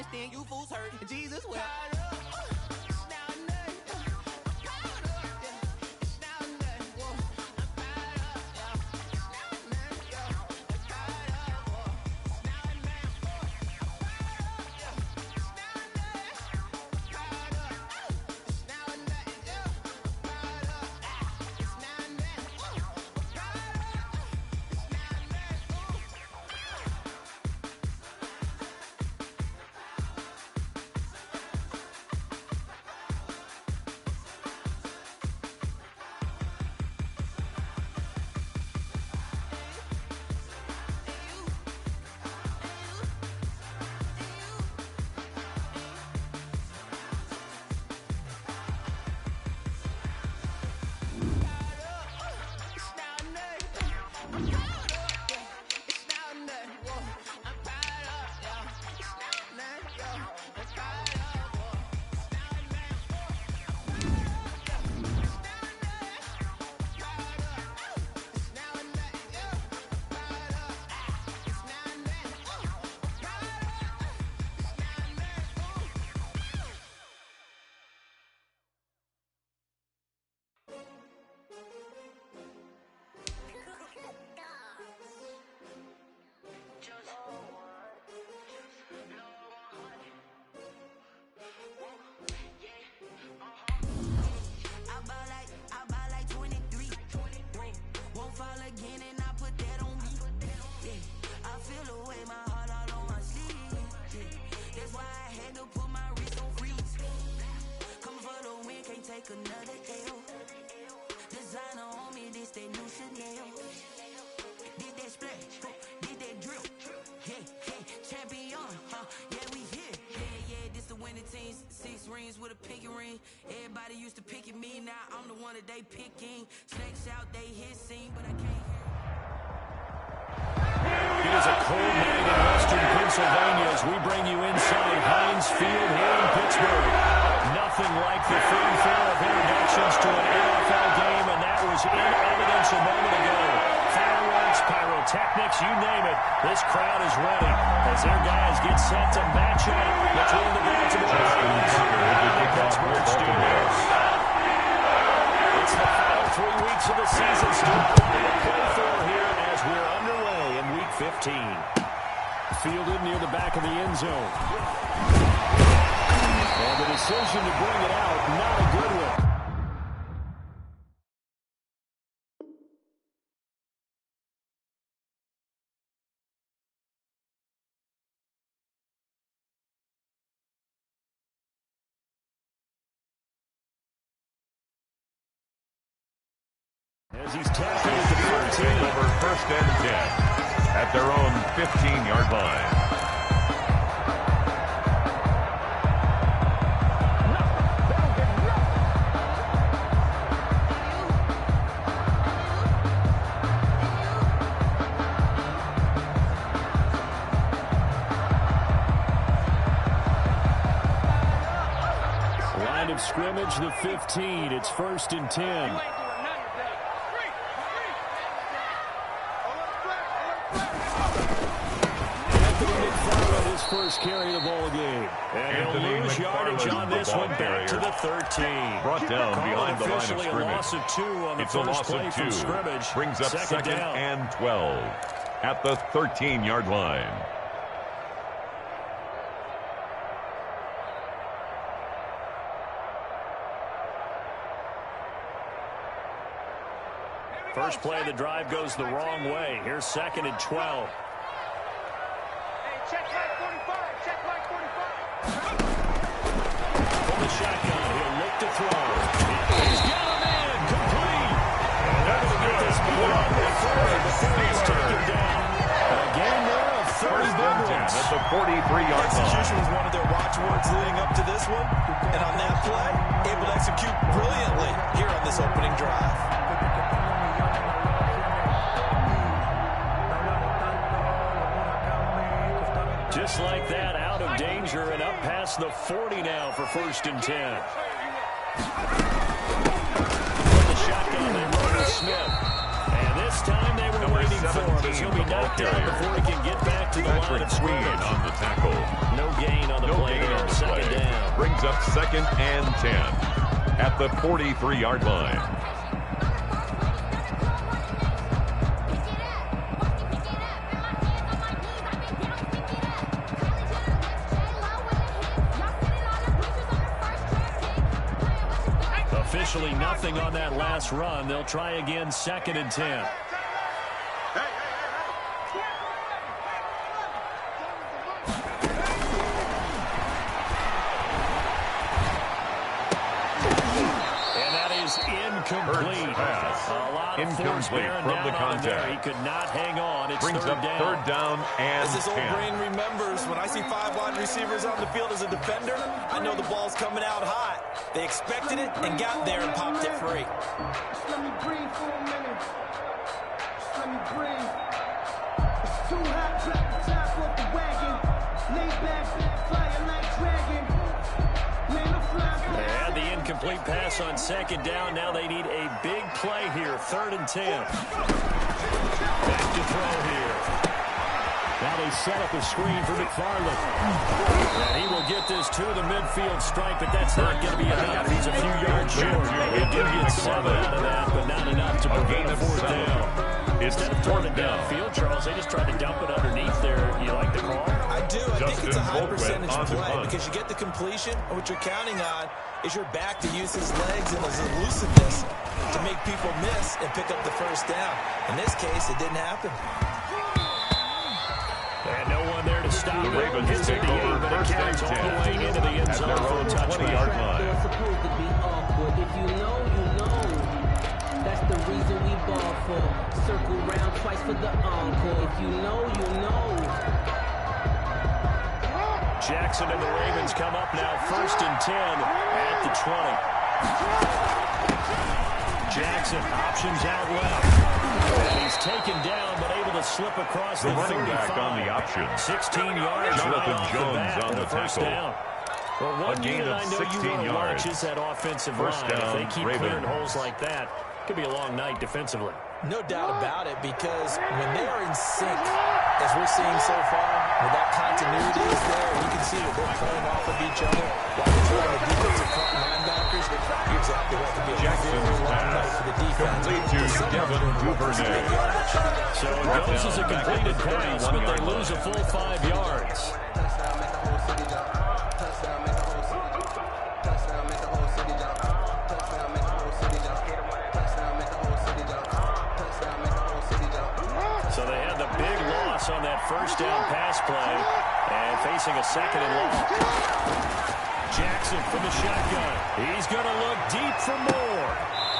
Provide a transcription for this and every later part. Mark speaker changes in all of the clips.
Speaker 1: understand you fools hurt. Jesus will.
Speaker 2: Another L. Designer on me, this they new Chanel. Did that splash, did that drill. Yeah, champion, yeah, we here. Yeah, this the winning teams. 6 rings with a pinky ring. Everybody used to pick at me, now I'm the one that they picking. Snakes out, they hissing, but I can't hear.
Speaker 3: It is a cold night in western Pennsylvania as we bring you inside Heinz Field here in Pittsburgh. Nothing like the fanfare of introductions to an NFL game, and that was in evidence a moment ago. Fireworks, pyrotechnics, you name it. This crowd is ready as their guys get set to match up between the Baltimore Ravens and the Pittsburgh Steelers. It's the final 3 weeks of the season still to play for here as we're underway in Week 15. Fielded near the back of the end zone. And the decision to bring it out, not a good one. As he's tackling at the 13.
Speaker 4: Over first and 10 at their own 15-yard line.
Speaker 3: Line of scrimmage, the 15. It's first and 10. First carry of the ball game. And he'll lose yardage on this one back to the 13.
Speaker 4: Brought down behind the line of scrimmage.
Speaker 3: A loss of 2 on the
Speaker 4: it's a
Speaker 3: first
Speaker 4: loss
Speaker 3: play
Speaker 4: of 2.
Speaker 3: From scrimmage.
Speaker 4: Brings up second and 12 at the 13-yard line.
Speaker 3: First play of the drive goes the wrong way. Here's second and 12.
Speaker 5: Check line 45. Check line 45.
Speaker 3: From the shotgun, he'll look to throw. He's got a man complete. And they're going to get this ball on the 30 before he's taken down. A game there of 30 big ones.
Speaker 4: At the 43-yard line.
Speaker 6: Execution was one of their watchwords leading up to this one. And on that play, able to execute brilliantly here on this opening drive.
Speaker 3: Just like that, out of danger and up past the 40 now for first and 10. From the shotgun, they run to Smith. And this time they were waiting for him as he'll be knocked down before he can get back to the line of scrimmage.
Speaker 4: On the tackle.
Speaker 3: No gain on the play.
Speaker 4: brings up 2nd and 10 at the 43-yard line.
Speaker 3: Officially nothing on that last run. They'll try again, 2nd and 10. Incomplete. A lot of force bearing
Speaker 4: from
Speaker 3: down
Speaker 4: the
Speaker 3: on him there.
Speaker 4: contact.
Speaker 3: He could not hang on. It's
Speaker 4: Brings up third down and
Speaker 6: As this old
Speaker 4: 10.
Speaker 6: brain remembers, when I see 5 wide receivers on the field as a defender, I know the ball's coming out hot. They expected it and got there and popped it free.
Speaker 5: Just let me breathe for a minute. Just let me breathe. It's too hot, drop the top off the wagon. Lay back, fire like dragon. Man, I'm flying.
Speaker 3: They had the incomplete pass on 2nd down. Now they need a big play here. 3rd and 10. Back to throw here. Now they set up a screen for McFarland. And he will get this to the midfield strike, but that's not going to be enough. He's a few yards short. He did get 7 out of that, but not enough to prevent a 4th down. Instead of throwing it downfield, Charles, they just tried to dump it underneath there. You like the call?
Speaker 6: I do. I think it's a high percentage
Speaker 4: on the
Speaker 6: play
Speaker 4: punt.
Speaker 6: because you get the completion, and what you're counting on is your back to use his legs and his elusiveness to make people miss and pick up the 1st down. In this case, it didn't happen.
Speaker 3: And no one there to stop
Speaker 4: The
Speaker 3: it.
Speaker 4: Ravens
Speaker 3: It's
Speaker 4: take
Speaker 3: at the
Speaker 4: over
Speaker 3: 8, but it
Speaker 4: 1st and
Speaker 3: counts all the
Speaker 4: 10
Speaker 3: way into the end
Speaker 4: at
Speaker 3: zone
Speaker 4: their
Speaker 3: for a
Speaker 4: own
Speaker 3: touchback.
Speaker 4: 20-yard line.
Speaker 7: It's supposed to be awkward. If you know, you know. That's the reason we ball for. Circle round twice for the encore. If you know, you know.
Speaker 3: Jackson and the Ravens come up now, 1st and 10 at the 20. Jackson options out left. And he's taken down, but able to slip across
Speaker 4: The
Speaker 3: the
Speaker 4: running
Speaker 3: 35.
Speaker 4: back on the option.
Speaker 3: 16 yards
Speaker 4: Jonathan
Speaker 3: right off
Speaker 4: Jones
Speaker 3: the bat
Speaker 4: on
Speaker 3: for
Speaker 4: the
Speaker 3: the 1st
Speaker 4: tackle.
Speaker 3: down. Well, one
Speaker 4: A gain
Speaker 3: unit
Speaker 4: of
Speaker 3: I know
Speaker 4: 16
Speaker 3: you want to watch
Speaker 4: yards.
Speaker 3: is that offensive
Speaker 4: First
Speaker 3: line. If
Speaker 4: down,
Speaker 3: they keep
Speaker 4: Ravens.
Speaker 3: clearing holes like that, it could be a long night defensively.
Speaker 6: No doubt about it, because when they are in sync, as we're seeing so far, where that continuity is there, you can see that they're playing off of each other while they're trying the defensive front linebackers. You're exactly right. It could be a
Speaker 4: Jackson's
Speaker 6: very long night
Speaker 4: pass
Speaker 6: for the defense.
Speaker 4: complete to Devin Duvernay.
Speaker 3: So it goes as a completed pass, but they lose a full 5 yards. So they had the big loss on that 1st down pass play and facing a 2nd and long. Jackson from the shotgun. He's going to look deep for more.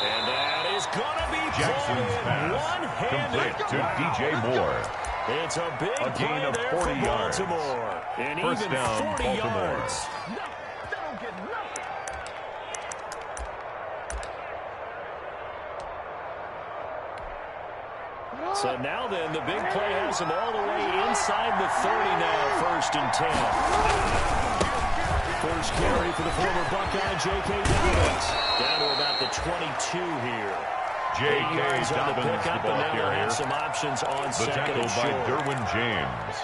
Speaker 3: And that is going to be
Speaker 4: Jackson's pass
Speaker 3: one-handed.
Speaker 4: complete to DJ Moore.
Speaker 3: It's a big
Speaker 4: A gain
Speaker 3: play
Speaker 4: of
Speaker 3: there
Speaker 4: 40
Speaker 3: for
Speaker 4: yards.
Speaker 3: Baltimore. And
Speaker 4: First
Speaker 3: even
Speaker 4: down,
Speaker 3: 40
Speaker 4: Baltimore.
Speaker 3: yards.
Speaker 5: They don't get nothing.
Speaker 3: So now then, the big play has them all the way inside the 30 now, 1st and 10. First carry for the former Buckeye, J.K. Dobbins. Down to about the 22 here.
Speaker 4: J.K.
Speaker 3: Yards on the
Speaker 4: Dobbins, the
Speaker 3: pickup,
Speaker 4: ball
Speaker 3: and now they'll
Speaker 4: carrier.
Speaker 3: have some options on
Speaker 4: The
Speaker 3: 2nd
Speaker 4: tackle
Speaker 3: and
Speaker 4: by
Speaker 3: short.
Speaker 4: Derwin James.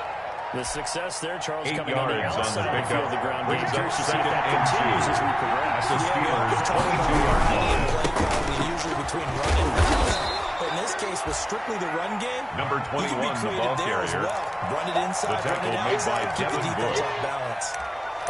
Speaker 3: The success there, Charles,
Speaker 4: 8
Speaker 3: coming on the
Speaker 4: yards on the
Speaker 3: outside of the
Speaker 4: pickup.
Speaker 3: field, the ground game.
Speaker 4: Brings up
Speaker 3: Curious to see if
Speaker 4: 2nd
Speaker 3: that
Speaker 4: and
Speaker 3: continues
Speaker 4: 2
Speaker 3: as we
Speaker 4: at
Speaker 3: progress.
Speaker 4: the Steelers' 22-yard line.
Speaker 6: Play calling usually between run and pass. But in this case, with strictly the run game,
Speaker 4: Number
Speaker 6: you can be
Speaker 4: 21, the
Speaker 6: creative
Speaker 4: ball
Speaker 6: there as
Speaker 4: carrier.
Speaker 6: well. Run it inside,
Speaker 4: The
Speaker 6: run
Speaker 4: tackle
Speaker 6: it
Speaker 4: made by
Speaker 6: outside, keep the
Speaker 4: Devin
Speaker 6: defense
Speaker 4: Book.
Speaker 6: off balance.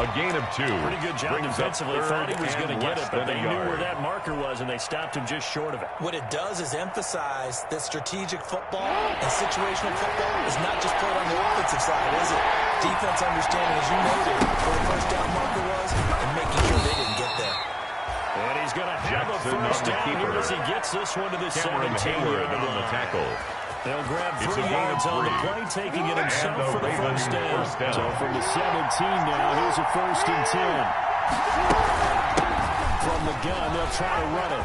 Speaker 4: A gain of 2.
Speaker 3: Pretty good job
Speaker 4: Brings up
Speaker 3: defensively. Thought he was
Speaker 4: 3rd
Speaker 3: going to
Speaker 4: and
Speaker 3: get
Speaker 4: less
Speaker 3: it, but
Speaker 4: than
Speaker 3: they
Speaker 4: a
Speaker 3: knew where
Speaker 4: yard.
Speaker 3: that marker was, and they stopped him just short of it.
Speaker 6: What it does is emphasize that strategic football and situational football is not just played on the offensive side, is it? Defense understanding, as you noted, where the 1st down marker was and making sure they didn't get there.
Speaker 3: And he's going to have a
Speaker 4: Jackson
Speaker 3: 1st
Speaker 4: on the
Speaker 3: down here
Speaker 4: keeper.
Speaker 3: as he gets this one to the
Speaker 4: Cameron
Speaker 3: 17
Speaker 4: Hayward
Speaker 3: yard
Speaker 4: on the
Speaker 3: line.
Speaker 4: tackle.
Speaker 3: They'll grab
Speaker 4: It's
Speaker 3: 3
Speaker 4: a gain of
Speaker 3: yards on the
Speaker 4: 3.
Speaker 3: play, taking it himself
Speaker 4: And the
Speaker 3: for the
Speaker 4: Ravens
Speaker 3: first down.
Speaker 4: first down.
Speaker 3: So from the 17 now, here's a 1st and 10. From the gun, they'll try to run it.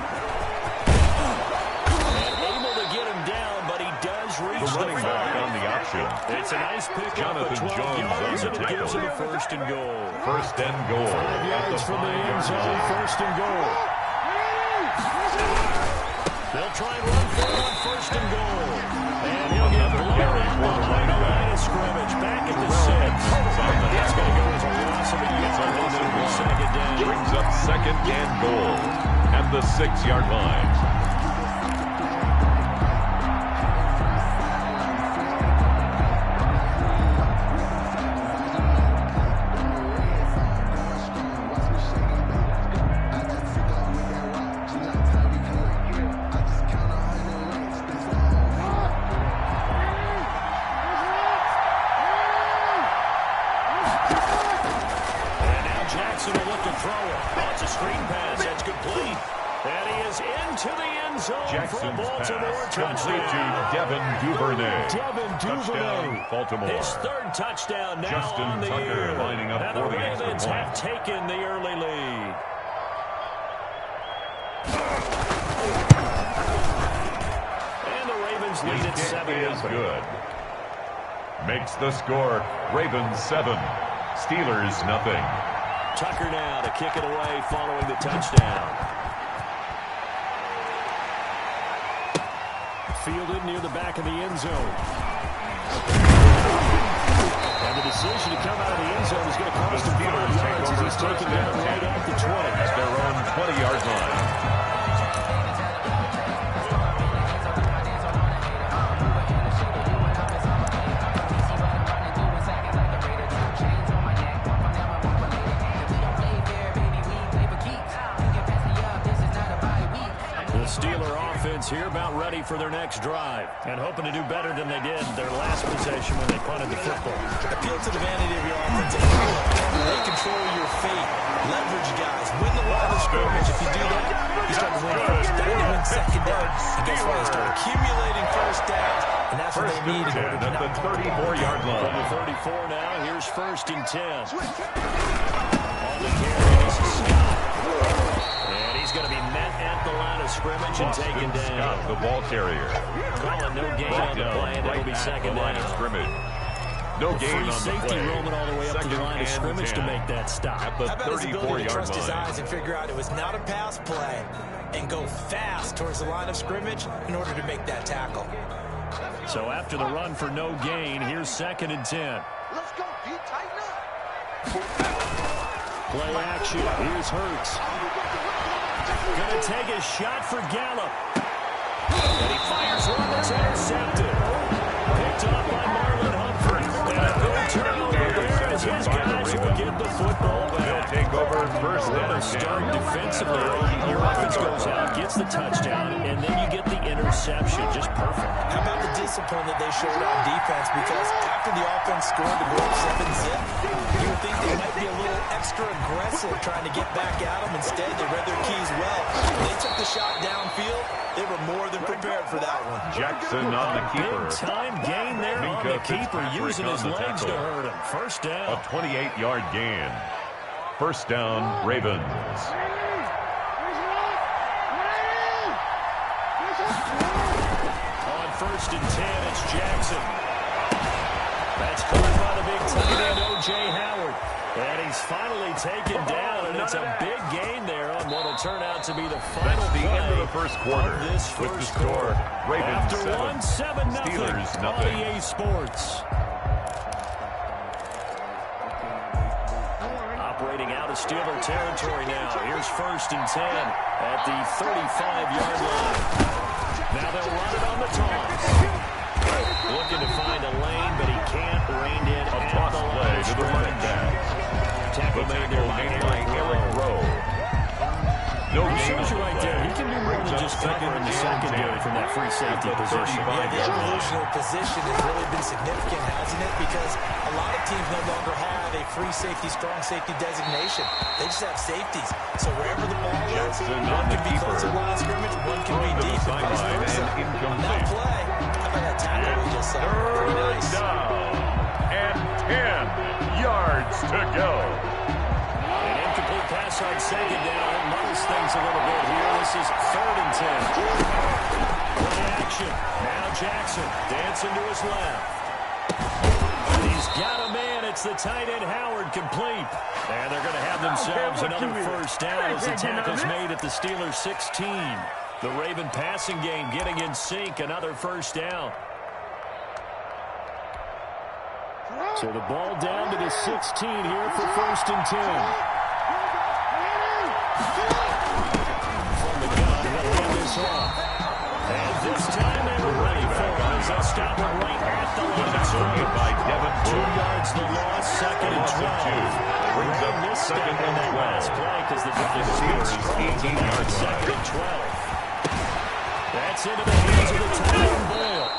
Speaker 3: And able to get him down, but he does reach
Speaker 4: The running back
Speaker 3: 5.
Speaker 4: on the option.
Speaker 3: It's a nice pick up
Speaker 4: Jonathan
Speaker 3: of 12
Speaker 4: Jones
Speaker 3: yards,
Speaker 4: on the
Speaker 3: and it gives him a
Speaker 4: tackle.
Speaker 3: 1st and goal.
Speaker 4: 1st and goal.
Speaker 3: 5
Speaker 4: At the
Speaker 3: yards from the end
Speaker 4: 5-yard
Speaker 3: zone,
Speaker 4: line.
Speaker 3: 1st and goal. They'll try and run for it on 1st and goal. And he'll get blown
Speaker 4: carry
Speaker 3: out
Speaker 4: for the
Speaker 3: behind the
Speaker 4: running back.
Speaker 3: line of scrimmage. Back at the
Speaker 4: Terrell
Speaker 3: 6.
Speaker 4: Edmonds on the
Speaker 3: That's
Speaker 4: tackle.
Speaker 3: going to go as a loss of a yard.
Speaker 4: It's a loss of
Speaker 3: It'll be
Speaker 4: 1.
Speaker 3: 2nd down.
Speaker 4: from the 6-yard line.
Speaker 3: Baltimore. His third touchdown now on the year.
Speaker 4: Lining up
Speaker 3: and the Ravens have taken the early lead. And the Ravens lead at 7.
Speaker 4: Is good. Makes the score. Ravens 7. Steelers nothing.
Speaker 3: Tucker now to kick it away following the touchdown. Fielded near the back of the end zone. And the decision to come out of the end zone is going to cost him 5 yards as he's taken down right at the 20.
Speaker 4: At their own 20-yard line.
Speaker 3: Steeler offense here about ready for their next drive and hoping to do better than they did their last possession when they punted the football.
Speaker 6: Appeal to the vanity of your offense. They control your fate. Leverage guys. Win the line of scrimmage. If you do that, you start to win first down, you win second down. And guess what? They start accumulating first downs, and that's what they need.
Speaker 4: At the 34-yard line.
Speaker 3: From the 34 now, here's 1st and 10. On the carry, this is Scott. And he's going to be met at the line of scrimmage and taken down.
Speaker 4: Scott, the ball carrier.
Speaker 3: Calling no gain on the play, and it'll be second down.
Speaker 4: Scrimmage. No gain on the
Speaker 3: safety
Speaker 4: play.
Speaker 3: roaming all the way up to the line of scrimmage to make that stop.
Speaker 4: At the 34-yard line.
Speaker 6: Trust his eyes and figure out it was not a pass play and go fast towards the line of scrimmage in order to make that tackle.
Speaker 3: So after the run for no gain, here's 2nd and 10.
Speaker 5: Let's go, D. Tighten up.
Speaker 3: Play action. Here's Hurts. Going to take a shot for Gallup. And he fires one that's intercepted. Picked up by Marlon Humphrey. And a big turnover there as his guys will get the football back.
Speaker 4: They'll take over first down.
Speaker 3: Start defensively. Your offense goes out, gets the touchdown, and then you get the interception. Just perfect.
Speaker 6: How about the discipline that they showed on defense? Because after the offense scored to go up 7-zip, you would think they might be a little extra aggressive trying to get back at them. Instead, they read their keys well. When they took the shot downfield, they were more than prepared for that one.
Speaker 4: Jackson on the keeper.
Speaker 3: Big time gain there on the keeper, using his legs to hurt him. First down.
Speaker 4: A 28-yard gain. First down, Ravens.
Speaker 3: On 1st and 10, it's Jackson. That's caught by the big tight end, O.J. Howard. And he's finally taken down, and it's a big gain there on what will turn out to be the final
Speaker 4: That's the
Speaker 3: play
Speaker 4: end of the first quarter.
Speaker 3: With
Speaker 4: the score, Ravens
Speaker 3: after
Speaker 4: 7,
Speaker 3: 1-7-0
Speaker 4: Steelers
Speaker 3: on
Speaker 4: nothing.
Speaker 3: EA Sports. Operating out of Steeler territory now. Here's 1st and 10 at the 35-yard line. Now they'll run it on the toss. Looking to find a lane, but he can't. Reined in
Speaker 4: A toss play to the running back.
Speaker 3: Tackle made there by Eric Rowe.
Speaker 4: No
Speaker 3: He
Speaker 4: gain
Speaker 3: shows
Speaker 4: on
Speaker 3: you right
Speaker 4: the
Speaker 3: there.
Speaker 4: play.
Speaker 3: He can do more than just cover in the secondary from that free safety position.
Speaker 6: Yeah, the evolution of position has really been significant, hasn't it? Because a lot of teams no longer have a free safety, strong safety designation. They just have safeties. So wherever the ball is, one can be close to line of scrimmage, one can be deep, and vice versa. On that play, how about that tackle we just saw? Very nice.
Speaker 4: Down. And 10 yards to go.
Speaker 3: An incomplete pass on 2nd down. It muddles things a little bit here. This is 3rd and 10. Play action. Now Jackson dancing to his left. He's got a man. It's the tight end Howard, complete. And they're going to have themselves another first down as the tackle's made at the Steelers 16. The Raven passing game getting in sync. Another first down. So the ball down to the 16 here for 1st and 10. From the off. And this time they were ready for him as they'll stop him right at the line of scrimmage.
Speaker 4: By Devin
Speaker 3: 2 yards the loss, second and 12.
Speaker 4: Brings up
Speaker 3: This
Speaker 4: second
Speaker 3: step on
Speaker 4: and
Speaker 3: that
Speaker 4: 12.
Speaker 3: last play because the
Speaker 4: Steelers 18-yard
Speaker 3: second and 12. That's into the hands of the tight end Boyle.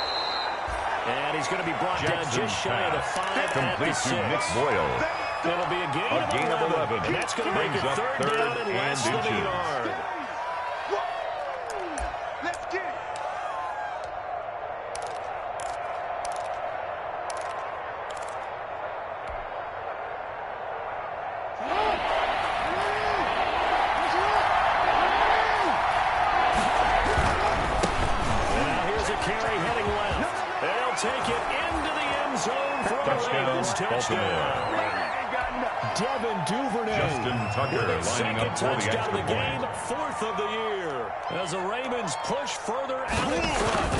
Speaker 3: And he's going to be brought down just shy of the 5
Speaker 4: complete
Speaker 3: at the 6.
Speaker 4: to Nick Boyle.
Speaker 3: It'll be a gain of 11. And that's going to make
Speaker 4: Brings
Speaker 3: it
Speaker 4: up
Speaker 3: third down and less than a
Speaker 4: inches.
Speaker 3: yard.
Speaker 5: Let's get it.
Speaker 3: Now here's a carry heading left. They'll take it into the end zone for a Ravens touchdown. Devin Duvernay.
Speaker 4: Justin Tucker lining
Speaker 3: Second
Speaker 4: up for the
Speaker 3: touchdown
Speaker 4: extra
Speaker 3: of the game,
Speaker 4: point.
Speaker 3: fourth of the year. As the Ravens push further out in front.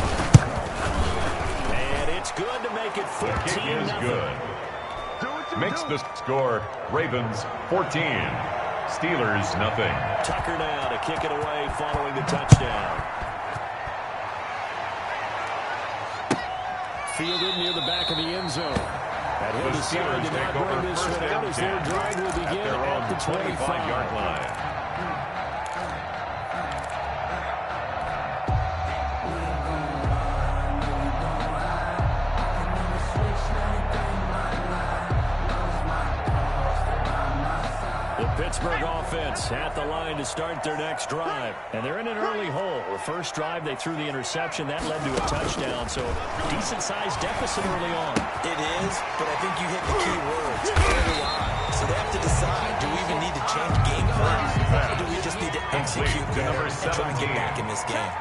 Speaker 3: And it's good to make it 14-0.
Speaker 4: The kick is good. Makes the score Ravens 14. Steelers nothing.
Speaker 3: Tucker now to kick it away following the touchdown. Fielded near the back of the end zone. And he'll
Speaker 4: The
Speaker 3: decide
Speaker 4: Steelers
Speaker 3: to not
Speaker 4: take over
Speaker 3: bring this
Speaker 4: first
Speaker 3: one out
Speaker 4: and
Speaker 3: as their
Speaker 4: 10
Speaker 3: drive will begin
Speaker 4: at their own
Speaker 3: at the
Speaker 4: 25-yard
Speaker 3: 25.
Speaker 4: line.
Speaker 3: The Pittsburgh offense at the line to start their next drive. And they're in an early hole. The first drive, they threw the interception. That led to a touchdown. So decent-sized deficit early on.
Speaker 6: It is, but I think you hit the key words early on. So they have to decide, do we even need to change game plan? Or do we just need to execute better and try and get back in this game?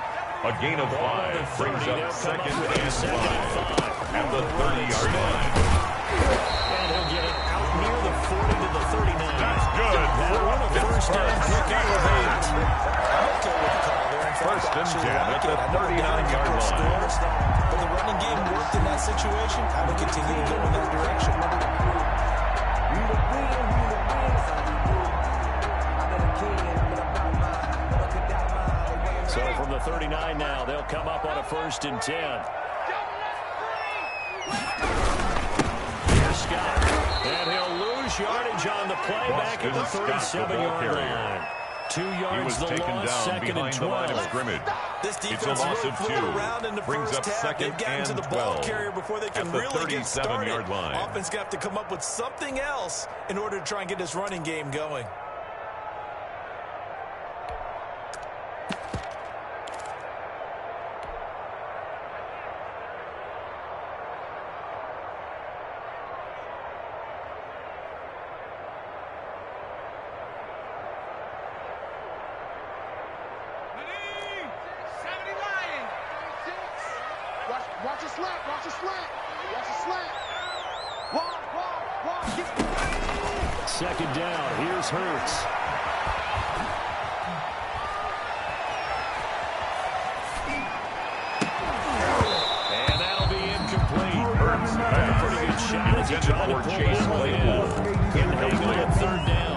Speaker 4: A gain of 5 brings up second and 5 at the 30-yard line.
Speaker 3: And he'll get it out near the 40 to the 39.
Speaker 4: That's good.
Speaker 3: That one a first down pickup of 8.
Speaker 6: I'm okay with the call there. In fact,
Speaker 4: First and
Speaker 6: actually
Speaker 4: 10
Speaker 6: like
Speaker 4: at the
Speaker 6: it. I know we're down a
Speaker 4: 39-yard
Speaker 6: couple of
Speaker 4: line.
Speaker 6: scores, but the running game worked in that situation. I would continue to go in that direction.
Speaker 3: So from the 39 now, they'll come up on a first and 10. Here's Scott. And he'll lose yardage on the play back at the
Speaker 4: Boston Scott, the ball
Speaker 3: 37-yard
Speaker 4: carrier.
Speaker 3: line. 2
Speaker 4: He
Speaker 3: yards
Speaker 4: was
Speaker 3: the
Speaker 4: taken
Speaker 3: loss,
Speaker 4: down
Speaker 3: second
Speaker 4: behind
Speaker 3: and
Speaker 4: the line of
Speaker 3: 12.
Speaker 4: scrimmage.
Speaker 6: This
Speaker 4: It's a
Speaker 6: defense
Speaker 4: loss
Speaker 6: really
Speaker 4: of
Speaker 6: flew
Speaker 4: 2.
Speaker 6: around in the
Speaker 4: Brings
Speaker 6: first
Speaker 4: up
Speaker 6: half.
Speaker 4: second
Speaker 6: They've gotten to
Speaker 4: and
Speaker 6: the ball
Speaker 4: 12
Speaker 6: carrier before they can
Speaker 4: at the
Speaker 6: really get started.
Speaker 4: 37-yard line.
Speaker 6: Offense got to come up with something else in order to try and get this running game going.
Speaker 5: Watch a slant, watch a slant, watch a slant. Walk.
Speaker 3: Second down, here's Hurts. And that'll be incomplete.
Speaker 4: Hurts pass.
Speaker 3: Pretty good shot as he tried to pull
Speaker 4: Chase
Speaker 3: that one in.
Speaker 4: Claypool.
Speaker 3: Couldn't hang on at third down.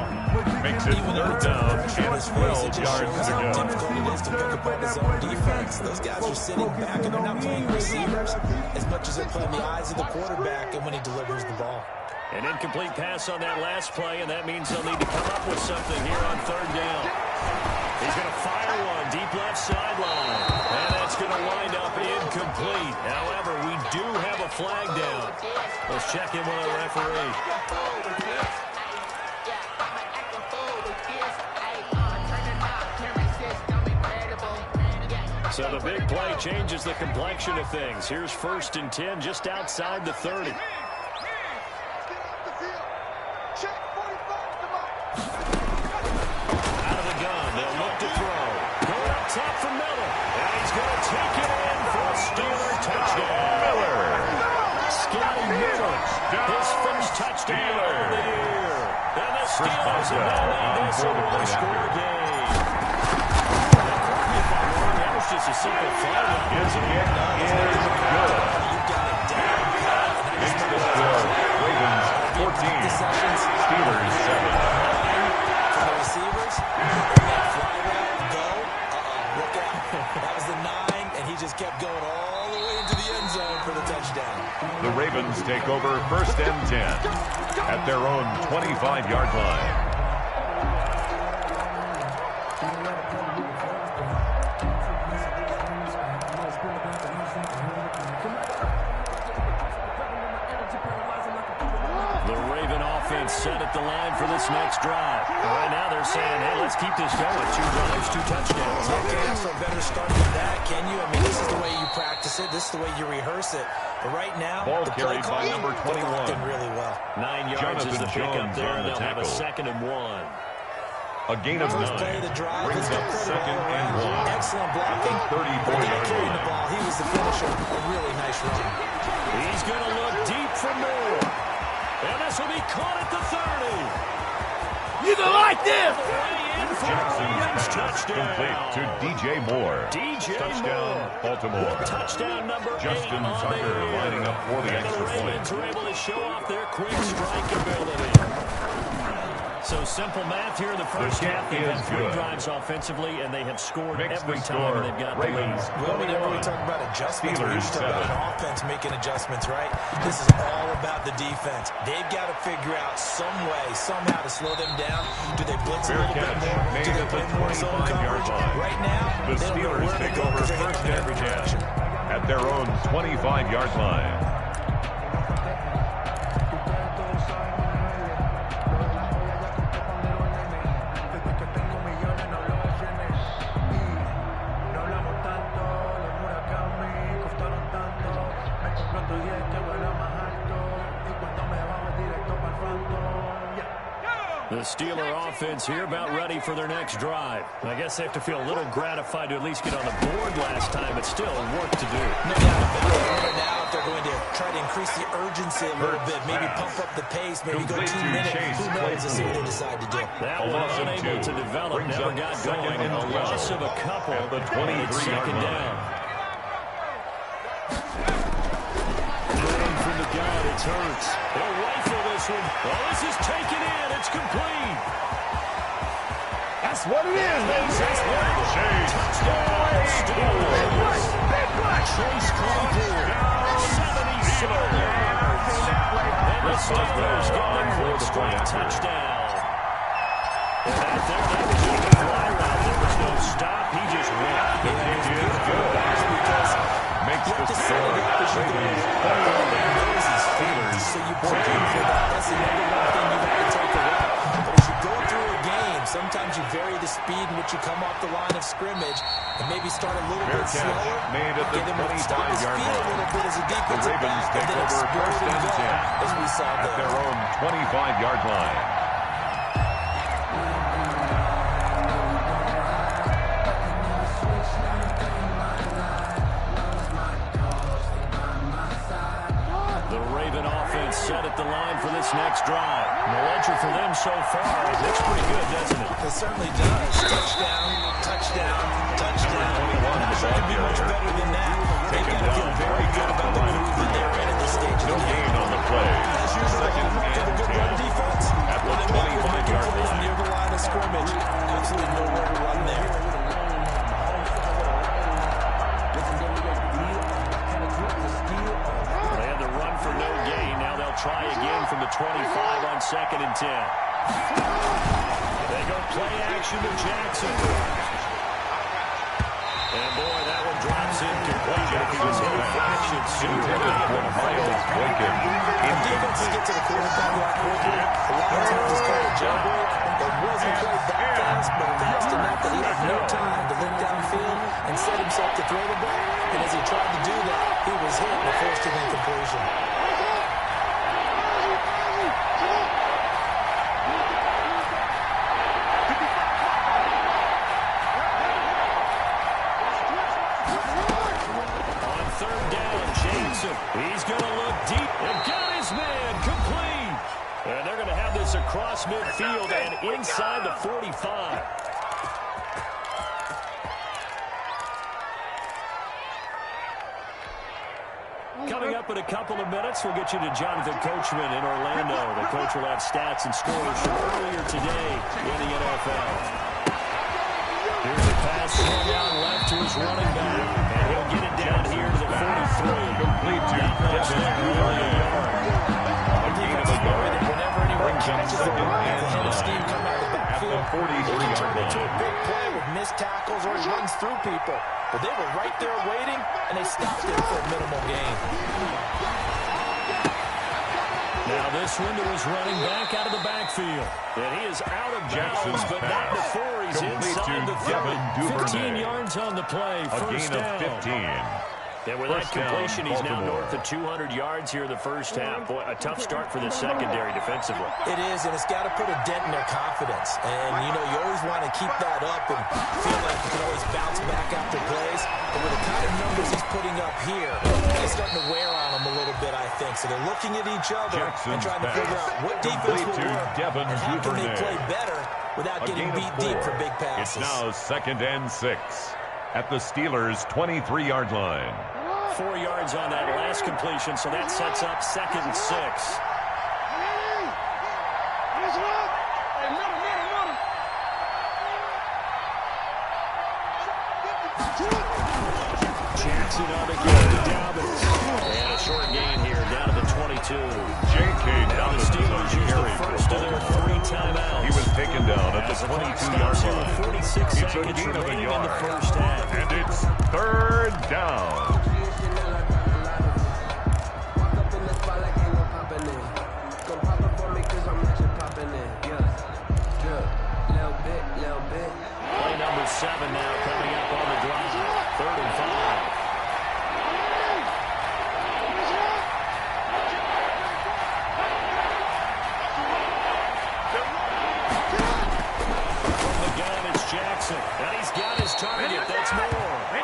Speaker 4: Makes it third down and 12 yards to
Speaker 6: How
Speaker 4: go.
Speaker 6: difficult it is to pick apart his own defense. Those guys are sitting back and they're not playing receivers as much as they're playing the eyes of the quarterback and when he delivers the ball.
Speaker 3: An incomplete pass on that last play, and that means they'll need to come up with something here on third down. He's going to fire one deep left sideline, and that's going to wind up incomplete. However, we do have a flag down. Let's check in with the referee. So the big play changes the complexion of things. Here's first and 10 just outside the 30. Out of the gun, they'll look to throw. Going up top for Miller. And he's going to take it in for a Steeler touchdown.
Speaker 4: Miller.
Speaker 3: Scotty Miller, his first touchdown of the year. And the Steelers have now made this a one-score game. Correct me if I'm wrong, that was just a simple fly.
Speaker 4: His kick is good. Makes the score Ravens 14. Steelers 7.
Speaker 6: For the receivers, that fly route, go, look out. going all the way into the end zone for the touchdown.
Speaker 4: The Ravens take over 1st and 10 at their own 25-yard line.
Speaker 3: Set at the line for this next drive. Right now they're saying, hey, let's keep this going. 2 drives, 2 touchdowns.
Speaker 6: You can't ask for a better start than that, can you? I mean, this is the way you practice it. This is the way you rehearse it. But right now,
Speaker 4: ball
Speaker 6: the
Speaker 4: carried by number 21.
Speaker 6: Did really well.
Speaker 3: 9 yards is the pickup there, and they'll have a 2nd and 1.
Speaker 4: A gain of 9
Speaker 6: play of the drive.
Speaker 4: brings up 2nd and 1.
Speaker 6: Excellent blocking.
Speaker 4: 34-yard line.
Speaker 6: The ball. He was the finisher. A really nice run.
Speaker 3: He's going to look deep for more. And this will be caught at the 30.
Speaker 1: You don't like this!
Speaker 4: Jackson's pass complete to DJ Moore. Touchdown,
Speaker 3: Moore.
Speaker 4: Baltimore.
Speaker 3: Touchdown number
Speaker 4: Justin
Speaker 3: 8
Speaker 4: Tucker lining up for the extra
Speaker 3: The
Speaker 4: point.
Speaker 3: Ravens are able to show off their quick strike ability. So simple math here in the first half. They've had 3 drives offensively, and they have scored every time, and they've got the lead.
Speaker 6: Well, whenever we talk about adjustments, we used to talk about an offense making adjustments, right? This is all about the defense. They've got to figure out some way, somehow to slow them down. Do they blitz a little bit more? Do they play more zone coverage? Right now,
Speaker 4: the Steelers take over 1st and 10 at their own 25-yard line.
Speaker 3: The Steeler offense here about ready for their next drive. I guess they have to feel a little gratified to at least get on the board last time, but still work to do.
Speaker 6: No doubt about it. Now if they're going to try to increase the urgency a little bit, maybe pump up the pace, maybe go 2 minutes. Who knows? Let's see what they decide to do.
Speaker 3: That one unable to develop, never got going, and a loss of a couple
Speaker 4: at the 23-yard
Speaker 3: down. From the gun, it's Hurts. They'll rifle this one. Oh, this is taken in. It's complete.
Speaker 1: That's what it is, baby.
Speaker 3: That's what it is. Touchdown, Steelers. Chase Claypool, 77 yards. And the Steelers get the quick strike touchdown. And that was just a fly route. There was no stop. He just went.
Speaker 4: The pitch is good. Makes the score. Steelers,
Speaker 6: so you play for that. That's the number one thing you have to take away. But as you go through a game, sometimes you vary the speed in which you come off the line of scrimmage and maybe start a little bit slower.
Speaker 4: Made at the 25-yard line.
Speaker 6: A little bit as a
Speaker 4: The
Speaker 6: defensive
Speaker 4: Ravens
Speaker 6: back,
Speaker 4: take
Speaker 6: and then
Speaker 4: over 1st and 10
Speaker 6: as we saw
Speaker 4: at
Speaker 6: there.
Speaker 4: their own 25-yard line.
Speaker 3: Set at the line for this next drive. No entry for them so far. It looks pretty good, doesn't it?
Speaker 6: It certainly does. Touchdown, touchdown, touchdown. Not sure it can be much better than that. They've got to feel very good about the movement they're in at this stage of the game.
Speaker 4: No gain on the play.
Speaker 6: As usual,
Speaker 4: 2nd and 10
Speaker 6: defense.
Speaker 4: at the 25-yard line.
Speaker 6: Near the line of scrimmage. Absolutely nowhere to run there.
Speaker 3: They had the run for no gain. Now they'll try again from the 25 on 2nd and 10. They go play action to Jackson. And boy, that one drops incomplete. If he was in fraction sooner,
Speaker 4: Miles Boykin.
Speaker 6: Defense get to the quarterback a lot quicker. A lot of times it's called a jumble. It wasn't quite that fast, but fast enough that he had no time to look downfield and set himself to throw the ball. And as he tried to do that, he was hit and forced an incompletion.
Speaker 3: On 3rd down, Jackson. He's going to look deep and got his man complete. And they're going to have this across midfield and inside the 45. Coming up in a couple of minutes, we'll get you to Jonathan Coachman in Orlando. The coach will have stats and scores from earlier today in the NFL. Here's a pass thrown out left to his running back. And he'll get it down here
Speaker 4: Complete to Devin Duvernay. A gain of a yard. Brings them second and 9 at the 43-yard
Speaker 6: Into a
Speaker 4: line.
Speaker 6: big play with missed tackles or he runs through people. But they were right there waiting, and they stopped it for a minimal gain.
Speaker 3: Now this window is running back out of the backfield. And he is out of bounds, but not before he's
Speaker 4: Complete
Speaker 3: inside
Speaker 4: to
Speaker 3: the
Speaker 4: Devin
Speaker 3: 30. 15
Speaker 4: Duvernay.
Speaker 3: yards on the play.
Speaker 4: A gain
Speaker 3: First down.
Speaker 4: of 15.
Speaker 3: And with that
Speaker 4: First down,
Speaker 3: completion, he's now
Speaker 4: Baltimore.
Speaker 3: north of 200 yards here in the first half. Boy, a tough start for the secondary defensively.
Speaker 6: It is, and it's got to put a dent in their confidence. And, you know, you always want to keep that up and feel like you can always bounce back after plays. But with the kind of numbers he's putting up here, it's starting to wear on them a little bit, I think. So they're looking at each other and trying to figure out what defense will work
Speaker 4: Devin
Speaker 6: and how can they
Speaker 4: Duvernay.
Speaker 6: play better without getting beat deep for big passes.
Speaker 4: It's now 2nd and 6 at the Steelers' 23-yard line.
Speaker 3: 4 yards on that last completion, so that sets up 2nd and 6. Jackson on the go to Dobbins. And a short gain here, down to the 22.
Speaker 4: J.K.
Speaker 3: Now the
Speaker 4: Dobbins
Speaker 3: Steelers
Speaker 4: on
Speaker 3: use the
Speaker 4: carry
Speaker 3: first
Speaker 4: for
Speaker 3: of their
Speaker 4: Baltimore.
Speaker 3: 3 timeouts.
Speaker 4: He was taken down at the
Speaker 3: As the clock
Speaker 4: 22-yard
Speaker 3: stops here
Speaker 4: line.
Speaker 3: with 46
Speaker 4: It's a
Speaker 3: seconds
Speaker 4: gain of a
Speaker 3: remaining in the
Speaker 4: yard.
Speaker 3: first half.
Speaker 4: And it's 3rd down.
Speaker 3: Play number 7 now coming up on the drive. 3rd and 5. From the gun, it's Jackson. And he's got his target. That's Moore. And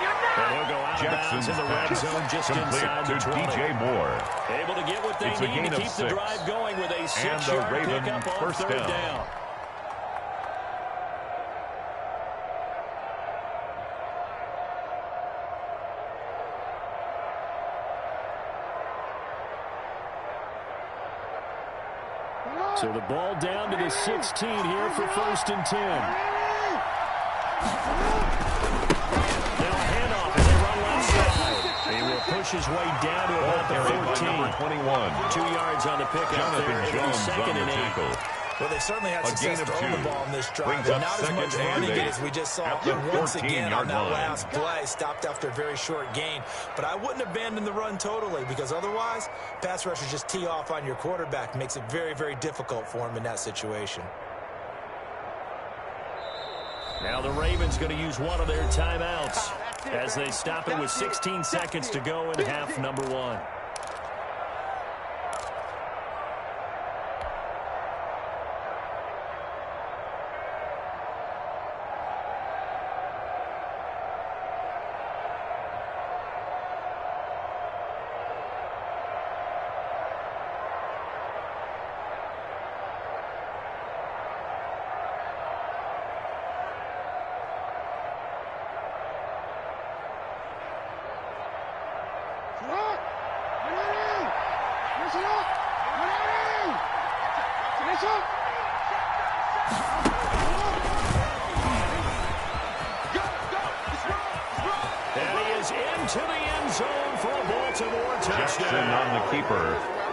Speaker 3: he'll go out of bounds in the red zone just inside the 20.
Speaker 4: DJ Moore.
Speaker 3: Able to get what they
Speaker 4: It's a
Speaker 3: need
Speaker 4: gain
Speaker 3: to
Speaker 4: of
Speaker 3: keep the
Speaker 4: 6.
Speaker 3: drive going with a
Speaker 4: And the
Speaker 3: 6-yard
Speaker 4: Ravens
Speaker 3: pickup on
Speaker 4: first
Speaker 3: 3rd
Speaker 4: down.
Speaker 3: down. So the ball down to the 16 here for 1st and 10. Now a handoff as they run left side. He will push his way down to about the 14.
Speaker 4: 21.
Speaker 3: 2 yards on the pickup there.
Speaker 4: Jonathan
Speaker 3: It'll be
Speaker 4: Jones
Speaker 3: 2nd
Speaker 4: on the
Speaker 3: and 8.
Speaker 4: tackle.
Speaker 6: Well, they certainly had
Speaker 4: A
Speaker 6: success
Speaker 4: gain of
Speaker 6: throwing
Speaker 4: 2.
Speaker 6: the ball in this drive,
Speaker 4: Brings
Speaker 6: but
Speaker 4: up
Speaker 6: not as
Speaker 4: 2nd
Speaker 6: much
Speaker 4: and
Speaker 6: running
Speaker 4: 8
Speaker 6: it as we just saw.
Speaker 4: at the
Speaker 6: And once again, on
Speaker 4: 14-yard
Speaker 6: that
Speaker 4: line.
Speaker 6: last play, stopped after a very short gain. But I wouldn't abandon the run totally, because otherwise, pass rushers just tee off on your quarterback. Makes it very, very difficult for him in that situation.
Speaker 3: Now the Ravens going to use one of their timeouts as they stop it with 16 seconds to go in half number 1. And he is into the end zone for a Baltimore
Speaker 4: Jackson
Speaker 3: touchdown.
Speaker 4: on the keeper.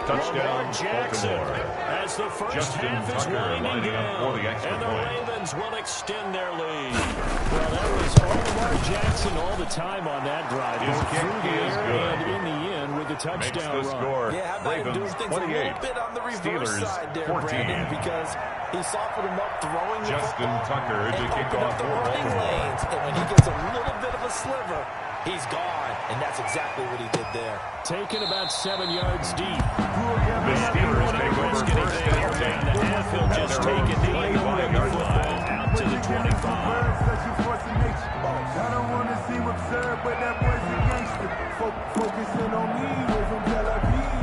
Speaker 4: Touchdown,
Speaker 3: Jackson
Speaker 4: Baltimore.
Speaker 3: as the first
Speaker 4: Justin
Speaker 3: half is
Speaker 4: Tucker
Speaker 3: winding
Speaker 4: lining up for the
Speaker 3: down.
Speaker 4: extra
Speaker 3: And the
Speaker 4: point.
Speaker 3: Ravens will extend their lead. Well, that was all Lamar Jackson all the time on that drive.
Speaker 4: His
Speaker 3: Both
Speaker 4: kick
Speaker 3: through the
Speaker 4: is
Speaker 3: air
Speaker 4: good.
Speaker 3: And in the end with the
Speaker 4: Makes
Speaker 3: touchdown
Speaker 4: the
Speaker 3: run.
Speaker 4: score.
Speaker 6: Yeah, how about him doing
Speaker 4: Ravens
Speaker 6: things a
Speaker 4: 28.
Speaker 6: little bit on the reverse
Speaker 4: Steelers
Speaker 6: side there,
Speaker 4: 14.
Speaker 6: Brandon, because he softened him up throwing the
Speaker 4: Justin
Speaker 6: football
Speaker 4: Tucker to
Speaker 6: and
Speaker 4: kick
Speaker 6: opened
Speaker 4: off
Speaker 6: up the
Speaker 4: for
Speaker 6: running
Speaker 4: Baltimore.
Speaker 6: lanes. And when he gets a little bit of a sliver, he's gone. And that's exactly what he did there.
Speaker 3: Taken about 7 yards deep.
Speaker 4: The Steelers take over
Speaker 3: Risk
Speaker 4: first
Speaker 3: anything
Speaker 4: down
Speaker 3: here in the half. He'll just take a knee and move the football out to the 25.
Speaker 5: I don't want to seem absurd, but that boy's a gangster. Focusing on me, way from Tel Aviv.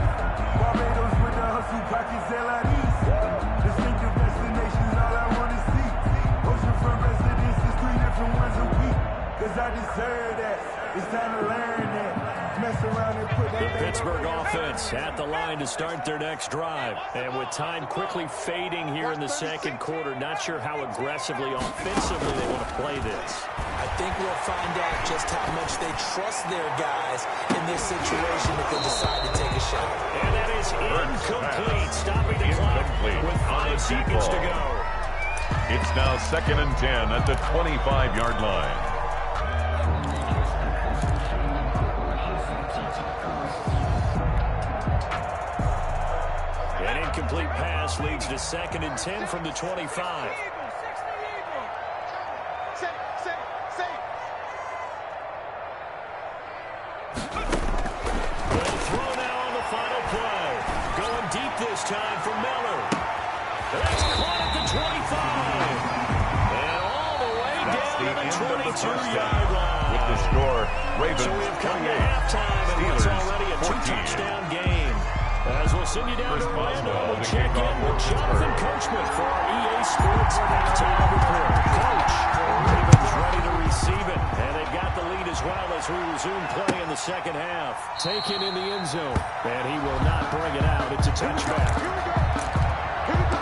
Speaker 5: Barbados with the hustle, pockets LIDs. Distinctive destinations, all I want to see. Oceanfront residences, 3 different ones a week. Cause I deserve that. It's time to learn that.
Speaker 3: The Pittsburgh offense at the line to start their next drive. And with time quickly fading here in the second quarter, not sure how aggressively, offensively they want to play this.
Speaker 6: I think we'll find out just how much they trust their guys in this situation if they decide to take a shot.
Speaker 3: And that is incomplete, stopping the clock with 5 seconds to go.
Speaker 8: It's now 2nd and 10 at the 25-yard line.
Speaker 3: An incomplete pass leads to 2nd and 10 from the 25. This time for Miller. That's caught at the 25. And all the way down to the 22-yard line.
Speaker 8: With the score, Ravens
Speaker 3: so we've come to halftime, and it's already a 2-touchdown game. As we'll send you down to Orlando, we'll check in with Jonathan Coachman for our EA Sports halftime report. Coach, the Ravens ready to receive it, and they've got the lead as well as we resume play in the second half. Taken in the end zone, and he will not bring it out. It's a touchback.
Speaker 5: Here we go. Here we go.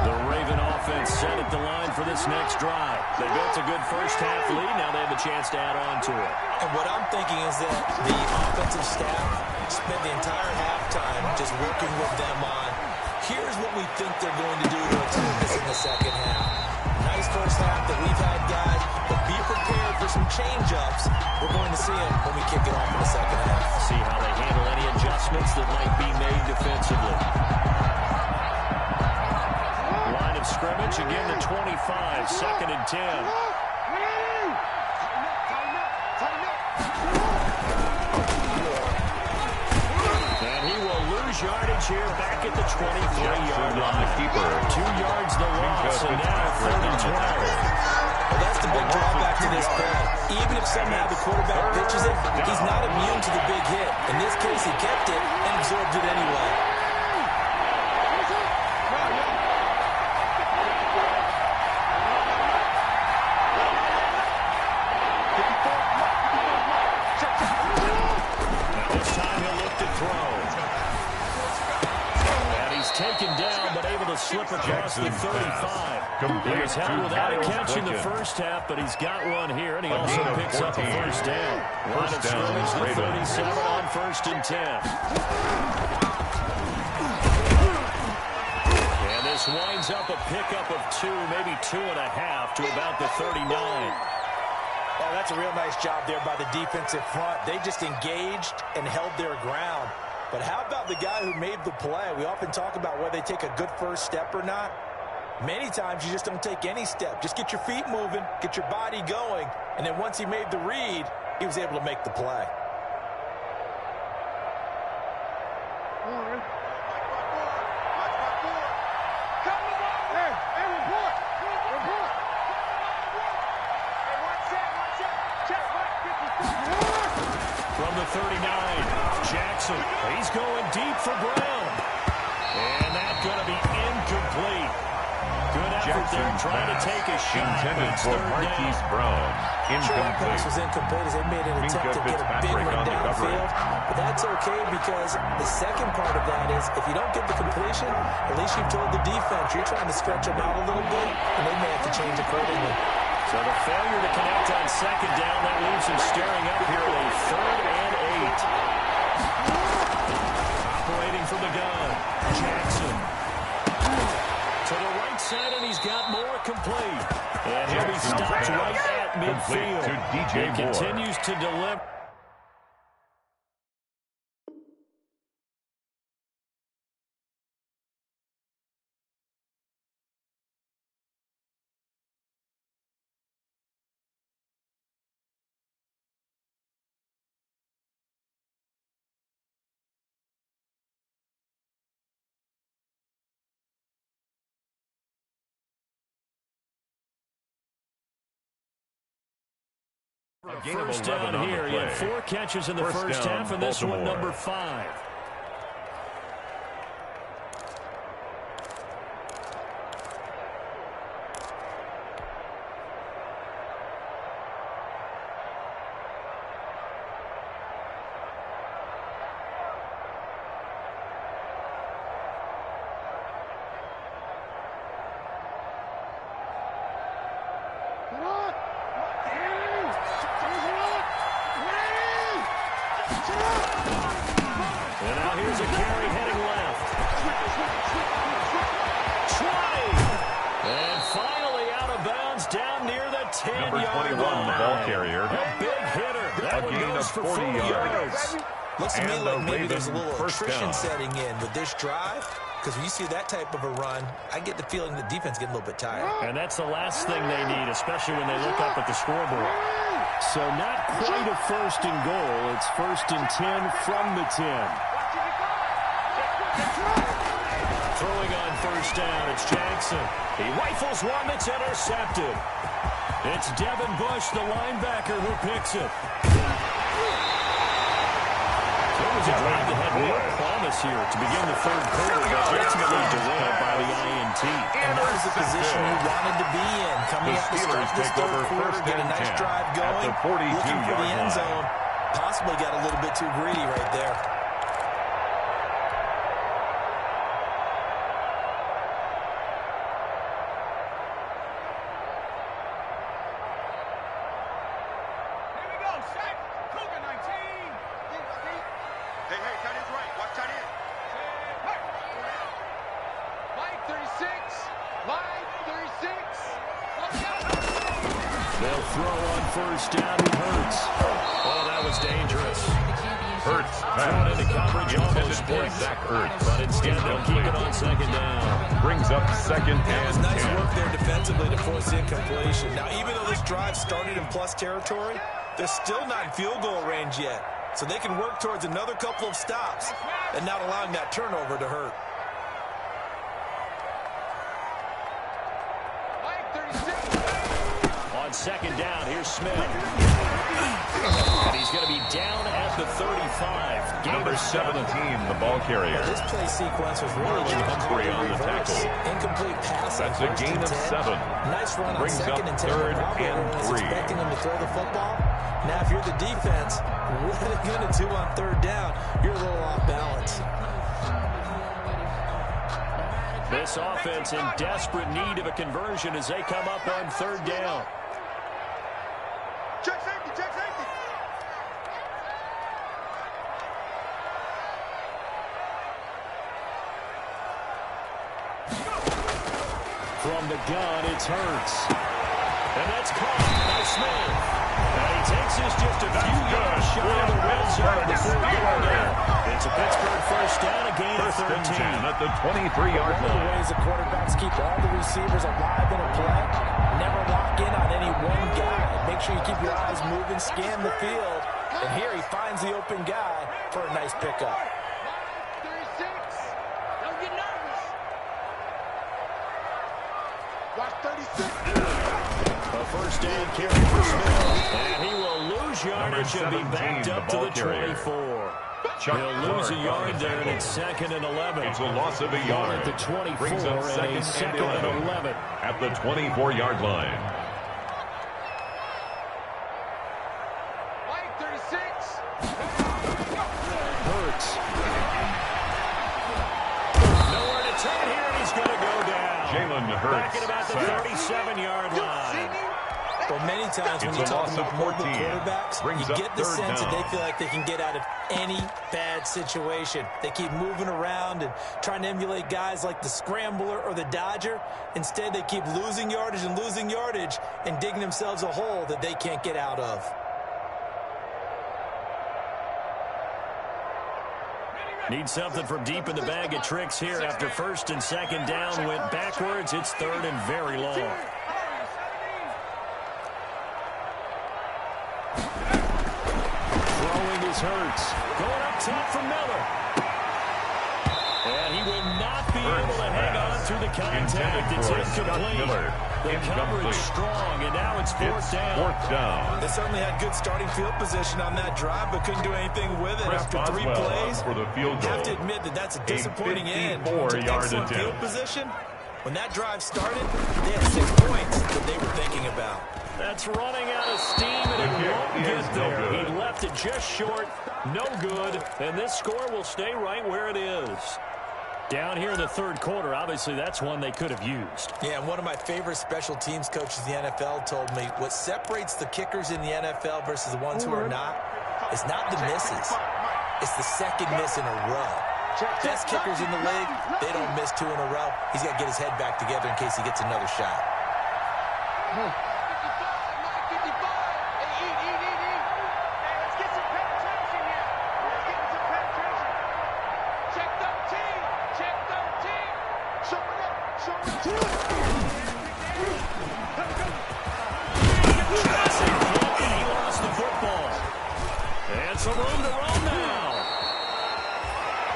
Speaker 3: The Raven offense set at the line for this next drive. They built a good first-half lead. Now they have a chance to add on to it.
Speaker 6: And what I'm thinking is that the offensive staff spent the entire halftime just working with them on, here's what we think they're going to do to attack this in the second half. Nice first half that we've had, guys, but be prepared for some change-ups. We're going to see them when we kick it off in the second half.
Speaker 3: See how they handle any adjustments that might be made defensively. Line of scrimmage, again the 25, 2nd and 10. Yardage here back at the 23-yard line. 2 yards the loss, and now 3rd and 12.
Speaker 6: Well, that's the big drawback to this play. Even if somehow the quarterback pitches it, he's not immune to the big hit. In this case, he kept it and absorbed it anyway.
Speaker 3: Now this time he'll look to throw. Taken down, but able to slip across the 35. He was held without a catch in the first half, but he's got one here, and he also picks up a first down. Line of scrimmage, the 37 on 1st and 10. And this winds up a pickup of 2, maybe 2.5 to about the 39.
Speaker 6: Oh, that's a real nice job there by the defensive front. They just engaged and held their ground. But how about the guy who made the play? We often talk about whether they take a good first step or not. Many times you just don't take any step. Just get your feet moving, get your body going, and then once he made the read, he was able to make the play.
Speaker 3: From the 39, Jackson, he's going deep for Brown. And that's going to be incomplete. Good effort there, trying to take a shot.
Speaker 8: Intended for Marquise Brown.
Speaker 6: That pass was incomplete as they made an attempt to get a big one downfield. But that's okay because the second part of that is if you don't get the completion, at least you've told the defense you're trying to stretch them out a little bit, and they may have to change accordingly.
Speaker 3: So the failure to connect on 2nd down, that leaves him staring up here at a 3rd and 8. Operating from the gun, Jackson. To the right side, and he's got more complete. And he'll be stopped right at midfield.
Speaker 8: To DJ
Speaker 3: He continues to deliver. First down here. He had 4 catches in the first half, and this one number 5. And now here's a carry heading left. 20. And finally out of bounds down near the 10-yard line.
Speaker 8: Number 21, the ball carrier.
Speaker 3: A big hitter. That one
Speaker 8: gain
Speaker 3: goes
Speaker 8: of
Speaker 3: for
Speaker 8: 40 yards.
Speaker 6: Looks to me
Speaker 8: And
Speaker 6: like
Speaker 8: the
Speaker 6: maybe there's a
Speaker 8: Ravens
Speaker 6: little
Speaker 8: first
Speaker 6: attrition
Speaker 8: down.
Speaker 6: setting in with this drive. Because when you see that type of a run, I get the feeling the defense getting a little bit tired.
Speaker 3: And that's the last thing they need, especially when they look up at the scoreboard. So not quite a first and goal. It's first and 10 from the 10. Throwing on first down, it's Jackson. He rifles one that's intercepted. It's Devin Bush, the linebacker, who picks it. There was a drive that had real promise here to begin the third quarter, but ultimately derailed by the INT.
Speaker 6: And that was the position he wanted to be in. Coming
Speaker 8: The
Speaker 6: out to start
Speaker 8: Steelers
Speaker 6: this
Speaker 8: take
Speaker 6: third
Speaker 8: over
Speaker 6: quarter,
Speaker 8: first
Speaker 6: get a
Speaker 8: and
Speaker 6: nice
Speaker 8: 10
Speaker 6: drive
Speaker 8: at
Speaker 6: going,
Speaker 8: the 42-yard
Speaker 6: looking for the end
Speaker 8: line.
Speaker 6: zone. Possibly got a little bit too greedy right there.
Speaker 3: They'll throw on first down to Hurts. Oh, that was dangerous.
Speaker 8: Hurts
Speaker 3: Thrown into coverage, almost
Speaker 8: for
Speaker 3: picked.
Speaker 8: Zach Ertz.
Speaker 3: But instead, they'll keep it on second down.
Speaker 8: Brings up second
Speaker 6: That was
Speaker 8: and
Speaker 6: nice
Speaker 8: 10.
Speaker 6: work there defensively to force incompletion. Now, even though this drive started in plus territory, they're still not in field goal range yet. So they can work towards another couple of stops and not allowing that turnover to hurt.
Speaker 3: On second down, here's Smith. And he's going to be down at the 35.
Speaker 8: Number 17, the ball carrier.
Speaker 6: This play sequence was really
Speaker 8: Marlon Humphrey on the
Speaker 6: reverse.
Speaker 8: tackle.
Speaker 6: Incomplete pass.
Speaker 8: That's
Speaker 6: on
Speaker 8: a
Speaker 6: first
Speaker 8: gain
Speaker 6: and
Speaker 8: of
Speaker 6: 10.
Speaker 8: 7.
Speaker 6: Nice run
Speaker 8: Brings
Speaker 6: on second
Speaker 8: up
Speaker 6: and 10.
Speaker 8: third
Speaker 6: Probably
Speaker 8: and
Speaker 6: everyone was
Speaker 8: 3.
Speaker 6: expecting him to throw the football. Now, if you're the defense, what are they going to do on third down? You're a little off balance.
Speaker 3: This offense in desperate need of a conversion as they come up on third down.
Speaker 5: Check safety, check safety.
Speaker 3: From the gun, it's Hurts. And that's caught by Smith. And he takes this just a few yards shy of the red zone before going down. It's a Pittsburgh first down, a gain of 13.
Speaker 8: At the 23-yard
Speaker 6: One of the
Speaker 8: line.
Speaker 6: ways the quarterbacks keep all the receivers alive in a play, never lock in on any one guy. Make sure you keep your eyes moving, scan the field. And here he finds the open guy for a nice pickup.
Speaker 5: 36. Don't get nervous. Watch 36.
Speaker 3: A first down carry for Smith. And he will lose yardage and be backed up to the 24. He'll lose a yard there, and it's second and 11.
Speaker 8: It's a loss of a yard.
Speaker 3: At the 24,
Speaker 8: Brings up
Speaker 3: and a second and 11.
Speaker 8: At the 24-yard line.
Speaker 5: White 36.
Speaker 3: Hurts. Nowhere to turn here, and he's going to go down.
Speaker 8: Jalen
Speaker 3: Back
Speaker 8: Hurts.
Speaker 3: at about the 37-yard line.
Speaker 6: But many times when
Speaker 8: It's
Speaker 6: you
Speaker 8: a
Speaker 6: talk
Speaker 8: loss
Speaker 6: about
Speaker 8: of
Speaker 6: mobile
Speaker 8: 14.
Speaker 6: quarterbacks,
Speaker 8: Brings
Speaker 6: you
Speaker 8: up
Speaker 6: get the
Speaker 8: third
Speaker 6: sense that
Speaker 8: down.
Speaker 6: they feel like they can get out of any bad situation. They keep moving around and trying to emulate guys like the Scrambler or the Dodger. Instead, they keep losing yardage and digging themselves a hole that they can't get out of.
Speaker 3: Need something from deep in the bag of tricks here after first and second down went backwards. It's third and very long. Throwing is Hurts. Going up top for Miller. And he will not be able to hang on through the contact. It's incomplete. The coverage strong, and now it's fourth down.
Speaker 6: They certainly had good starting field position on that drive, but couldn't do anything with it after 3 plays.
Speaker 8: For the field goal.
Speaker 6: Have to admit that that's a disappointing end to
Speaker 8: 54-yard
Speaker 6: excellent field
Speaker 8: attempt.
Speaker 6: position. When that drive started, they had 6 points that they were thinking about.
Speaker 3: That's running out of steam, and it won't get there. He left it just short, no good, and this score will stay right where it is. Down here in the third quarter, obviously that's one they could have used.
Speaker 6: Yeah, and one of my favorite special teams coaches in the NFL told me what separates the kickers in the NFL versus the ones who are not is not the misses. It's the second miss in a row. Best kickers in the league, they don't miss 2 in a row. He's got to get his head back together in case he gets another shot.
Speaker 3: Some room to run now.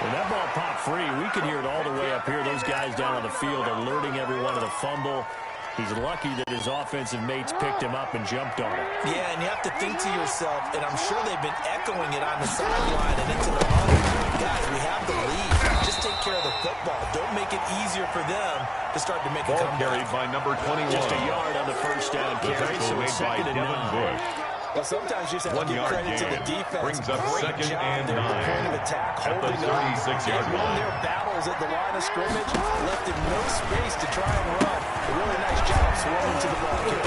Speaker 3: When that ball popped free, we could hear it all the way up here. Those guys down on the field alerting everyone of the fumble. He's lucky that his offensive mates picked him up and jumped on him.
Speaker 6: Yeah, and you have to think to yourself, and I'm sure they've been echoing it on the sideline and into the huddle. Guys, we have the lead. Just take care of the football. Don't make it easier for them to start to make a comeback.
Speaker 8: Carried by number 21.
Speaker 3: Just a yard on the first down carry, so it's second and 9.
Speaker 6: Well, sometimes you just have to give credit to the defense.
Speaker 8: Brings up
Speaker 6: Great
Speaker 8: second
Speaker 6: job
Speaker 8: and
Speaker 6: there at the
Speaker 8: 9.
Speaker 6: point of attack,
Speaker 8: At the
Speaker 6: holding on.
Speaker 8: 36-yard
Speaker 6: They won
Speaker 8: line.
Speaker 6: their battles at the line of scrimmage, left him no space to try and run. A really nice job swarming to the ball carrier.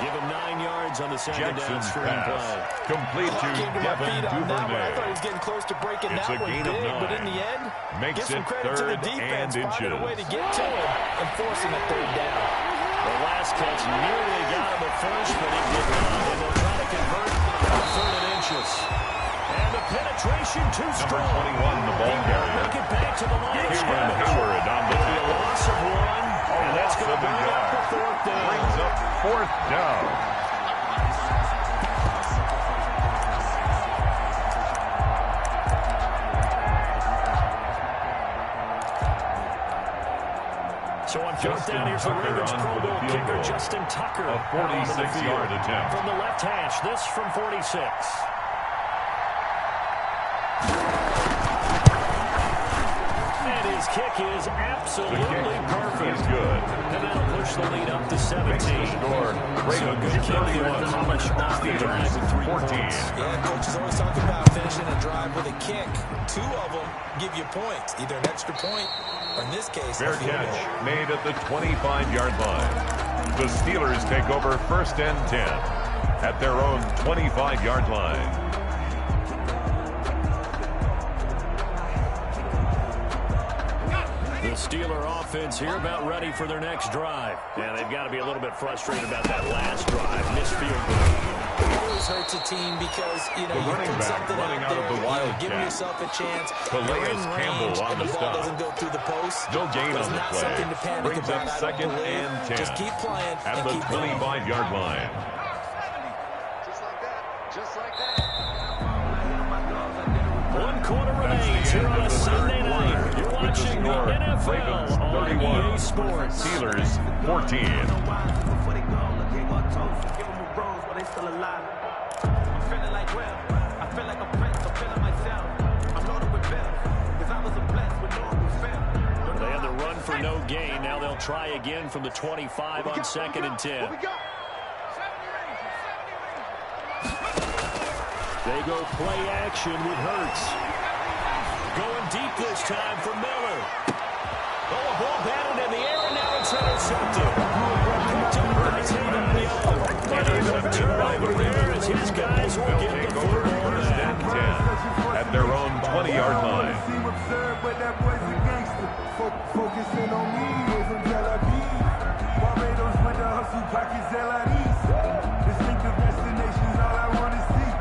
Speaker 3: Give him 9 yards on the second down
Speaker 8: Jackson's
Speaker 3: screen
Speaker 8: pass.
Speaker 3: play.
Speaker 8: Complete to
Speaker 6: Came to my
Speaker 8: Devin
Speaker 6: feet on that one. I thought he
Speaker 8: Duvernay.
Speaker 6: was getting close to breaking
Speaker 8: It's
Speaker 6: that
Speaker 8: a
Speaker 6: one
Speaker 8: gain
Speaker 6: big,
Speaker 8: of 9.
Speaker 6: but in the end,
Speaker 8: Makes
Speaker 6: give some
Speaker 8: it
Speaker 6: credit to the
Speaker 8: third
Speaker 6: defense,
Speaker 8: and
Speaker 6: finding a way to
Speaker 8: inches.
Speaker 6: get to him and forcing a third down.
Speaker 3: The last catch nearly got him at first, but it did not. And they'll try to convert on 3rd and inches. And the penetration too strong.
Speaker 8: Number 21, the ball carrier.
Speaker 3: Make it back to the line of
Speaker 8: Cameron
Speaker 3: scrimmage.
Speaker 8: Hayward on the
Speaker 3: It'll be a loss of 1, and that's going to bring up the 4th down.
Speaker 8: Brings up 4th down.
Speaker 3: So on 4th down, here's the Ravens Pro Bowl kicker, Justin Tucker.
Speaker 8: A 46-yard attempt.
Speaker 3: From the left hash, this from 46. And his kick is absolutely perfect.
Speaker 8: He's good.
Speaker 3: And that'll push the lead up to 17.
Speaker 8: Makes the score.
Speaker 3: So a good kick there, polished off the drive with 3
Speaker 8: 14.
Speaker 3: points.
Speaker 6: Yeah, coaches always talk about finishing a drive with a kick. 2 of them give you points, either an extra point or, in this case,
Speaker 8: Fair
Speaker 6: a field
Speaker 8: catch
Speaker 6: goal.
Speaker 8: made at the 25-yard line. The Steelers take over 1st and 10 at their own 25-yard line.
Speaker 3: The Steeler offense here about ready for their next drive. And they've got to be a little bit frustrated about that last drive. Missed field goal.
Speaker 6: It always hurts a team because, you know,
Speaker 8: The
Speaker 6: you
Speaker 8: running
Speaker 6: put
Speaker 8: back
Speaker 6: something
Speaker 8: running
Speaker 6: out
Speaker 8: out of
Speaker 6: there,
Speaker 8: the
Speaker 6: you know,
Speaker 8: Wildcat.
Speaker 6: giving yourself a chance.
Speaker 8: Calais
Speaker 6: You're in
Speaker 8: Campbell
Speaker 6: range,
Speaker 8: on
Speaker 6: and
Speaker 8: the
Speaker 6: the ball
Speaker 8: stop.
Speaker 6: doesn't go through the post.
Speaker 8: No gain
Speaker 6: But
Speaker 8: on
Speaker 6: it's
Speaker 8: the
Speaker 6: not
Speaker 8: play.
Speaker 6: something to panic
Speaker 8: Brings
Speaker 6: about,
Speaker 8: up
Speaker 6: I don't
Speaker 8: 2nd
Speaker 6: believe.
Speaker 8: and 10.
Speaker 6: Just keep playing
Speaker 8: At
Speaker 6: and
Speaker 8: the
Speaker 6: keep going.
Speaker 8: 25-yard line.
Speaker 3: One quarter remains here on a Sunday night. You're watching the NFL on
Speaker 8: 31.
Speaker 3: EA Sports.
Speaker 8: Steelers 14.
Speaker 5: Before they go, look, they gon' toast. Give them a rose while they still alive. I'm feeling like well, I feel like a prince, I'm feeling myself. I'm loaded with bills, cause I was a blessed with no one fail.
Speaker 3: They had the run for no gain. Now they'll try again from the 25 on 2nd and 10. They go play action with Hurts. Going deep this time for Miller. Oh, a ball batted in the air, and now it's intercepted. Picked up by Tavon. And a good turnover there as his guys will
Speaker 8: They'll
Speaker 3: get
Speaker 8: take
Speaker 3: the
Speaker 8: over
Speaker 3: football
Speaker 8: 1st
Speaker 3: back.
Speaker 8: and 10 at their own 20-yard line.
Speaker 5: Focusing on me, from Tel Aviv. Barbados with the hustle pockets, LIDs. Distinctive destinations, all I want to see.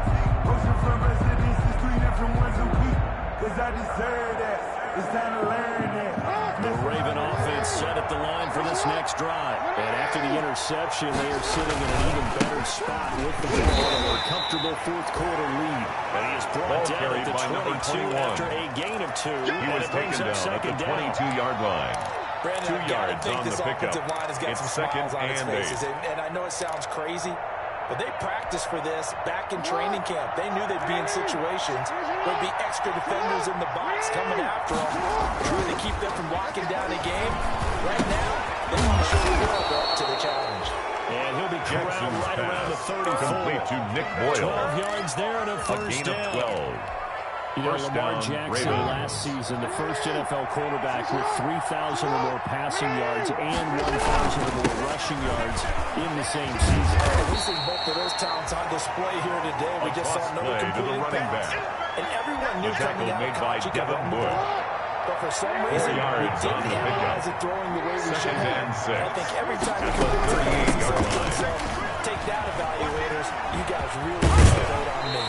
Speaker 5: Oceanfront residences, 3 different ones a week. Cause I deserve that. It's time to learn that.
Speaker 3: The Raven offense set at the line for this next drive. And after the interception, they are sitting in an even better spot with the ball and a comfortable 4th quarter lead. And he is brought
Speaker 8: Ball
Speaker 3: down
Speaker 8: carried
Speaker 3: at the
Speaker 8: by number
Speaker 3: 22
Speaker 8: 21.
Speaker 3: after a gain of 2.
Speaker 8: He
Speaker 3: and
Speaker 8: was
Speaker 3: it brings
Speaker 8: taken
Speaker 3: up
Speaker 8: down at the
Speaker 3: 2nd down.
Speaker 8: 22-yard line.
Speaker 6: Brandon,
Speaker 8: 2
Speaker 6: I gotta
Speaker 8: yards
Speaker 6: think
Speaker 8: on
Speaker 6: this
Speaker 8: the pickup.
Speaker 6: offensive line has got
Speaker 8: It's
Speaker 6: some
Speaker 8: 2nd
Speaker 6: smiles on its
Speaker 8: and
Speaker 6: faces.
Speaker 8: 8.
Speaker 6: And I know it sounds crazy, but they practiced for this back in training camp. They knew they'd be in situations where there'd be extra defenders in the box coming after them, trying to keep them from locking down a game. Right now, they want to show the world they're up to the challenge.
Speaker 3: And he'll be corralled
Speaker 8: Jackson's
Speaker 3: right around the
Speaker 8: pass
Speaker 3: 34.
Speaker 8: complete to Nick Boyle.
Speaker 3: 12 yards there and a
Speaker 8: A
Speaker 3: first
Speaker 8: gain of
Speaker 3: down.
Speaker 8: 12.
Speaker 3: You know,
Speaker 8: First
Speaker 3: Lamar
Speaker 8: down,
Speaker 3: Jackson
Speaker 8: Ravens.
Speaker 3: last season, the first NFL quarterback with 3,000 or more passing yards and 1,000 or more rushing yards in the same season.
Speaker 6: We see both of those talents on display here today. We just saw no
Speaker 8: Play to the
Speaker 6: complete
Speaker 8: running
Speaker 6: pass.
Speaker 8: back.
Speaker 6: And everyone knew
Speaker 8: The tackle
Speaker 6: coming out
Speaker 8: made
Speaker 6: of
Speaker 8: by
Speaker 6: college he could
Speaker 8: Devin
Speaker 6: run the
Speaker 8: Wood.
Speaker 6: ball. But for some reason, he
Speaker 8: yards on
Speaker 6: didn't
Speaker 8: the pickup.
Speaker 6: analyze it throwing the way we should
Speaker 8: Second
Speaker 6: have.
Speaker 8: and 6.
Speaker 6: I think every time he
Speaker 8: At the
Speaker 6: completes a pass, he
Speaker 8: 38-yard
Speaker 6: says to
Speaker 8: line.
Speaker 6: himself, take that, evaluators. You guys really missed the boat on me.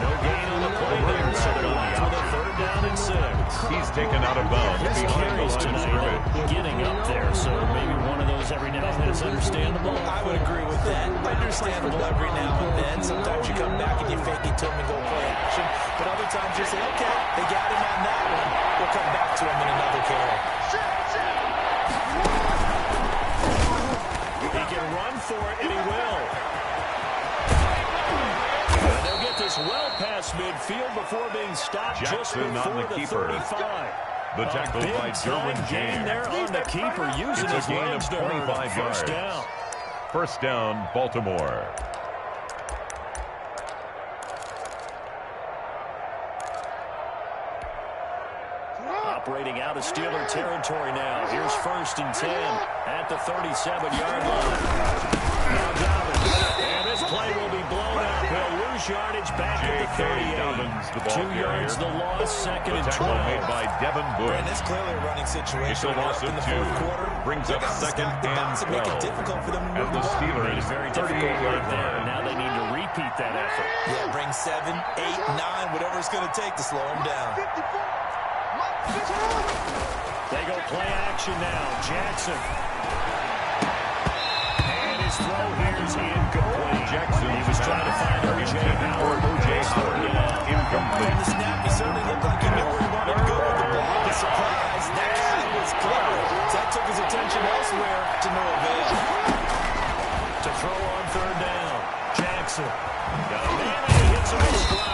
Speaker 3: No gain on the play there, so they're left with a third down and 6.
Speaker 8: He's taken out of bounds
Speaker 3: His
Speaker 8: behind the
Speaker 3: carries
Speaker 8: line of
Speaker 3: tonight
Speaker 8: scrimmage.
Speaker 3: getting up there, so maybe one of those every now and then is understandable.
Speaker 6: I would agree with that. Understandable every now and then. Sometimes you come back and you fake it to him and go play action. But other times you say, okay, they got him on that one. We'll come back to him in another carry.
Speaker 3: He can run for it, and he will. And they'll get this well past midfield before being stopped just
Speaker 8: Jackson on
Speaker 3: before
Speaker 8: the
Speaker 3: the
Speaker 8: keeper.
Speaker 3: 35.
Speaker 8: The tackle
Speaker 3: Big
Speaker 8: by
Speaker 3: time
Speaker 8: Derwin
Speaker 3: gain
Speaker 8: James.
Speaker 3: there on the keeper, using
Speaker 8: It's a
Speaker 3: his
Speaker 8: gain of
Speaker 3: legs to hurt him.
Speaker 8: 25
Speaker 3: First
Speaker 8: yards.
Speaker 3: down.
Speaker 8: First down, Baltimore.
Speaker 3: Operating out of Steeler territory now. Here's 1st and 10 at the 37-yard line. Now Dobbins. And this play will be blown up. He'll lose yardage back at the 38.
Speaker 8: Dobbins, the ball
Speaker 3: 2 yards the
Speaker 8: carrier.
Speaker 3: loss, second
Speaker 8: The
Speaker 3: and
Speaker 8: tackle
Speaker 3: 12.
Speaker 8: made by Devin Wood.
Speaker 6: And it's clearly a running situation.
Speaker 8: It's a loss
Speaker 6: in
Speaker 8: of
Speaker 6: the
Speaker 8: 2.
Speaker 6: fourth quarter.
Speaker 8: Brings
Speaker 6: They
Speaker 8: up
Speaker 6: got to
Speaker 8: second
Speaker 6: stop the
Speaker 8: and
Speaker 6: bounce and make it
Speaker 8: 12.
Speaker 6: difficult for them to
Speaker 8: At
Speaker 6: move
Speaker 8: the
Speaker 6: the ball.
Speaker 8: Steelers'
Speaker 3: Very difficult
Speaker 8: 38-yard
Speaker 3: right there.
Speaker 8: line.
Speaker 3: Now they need to repeat that effort.
Speaker 6: Yeah, bring 7, 8, 9, whatever it's going to take to slow them down.
Speaker 3: They go play action now. Jackson. And his throw here's incomplete.
Speaker 8: Jackson,
Speaker 3: He was trying to find O.J. Howard.
Speaker 8: O.J. Howard.
Speaker 6: On the
Speaker 8: Incomplete.
Speaker 6: snap, he certainly looked like he knew where he wanted to go with the ball. The surprise, that was clever. That took his attention elsewhere to no avail.
Speaker 3: To throw on third down. Jackson. Got a man and he hits him in stride.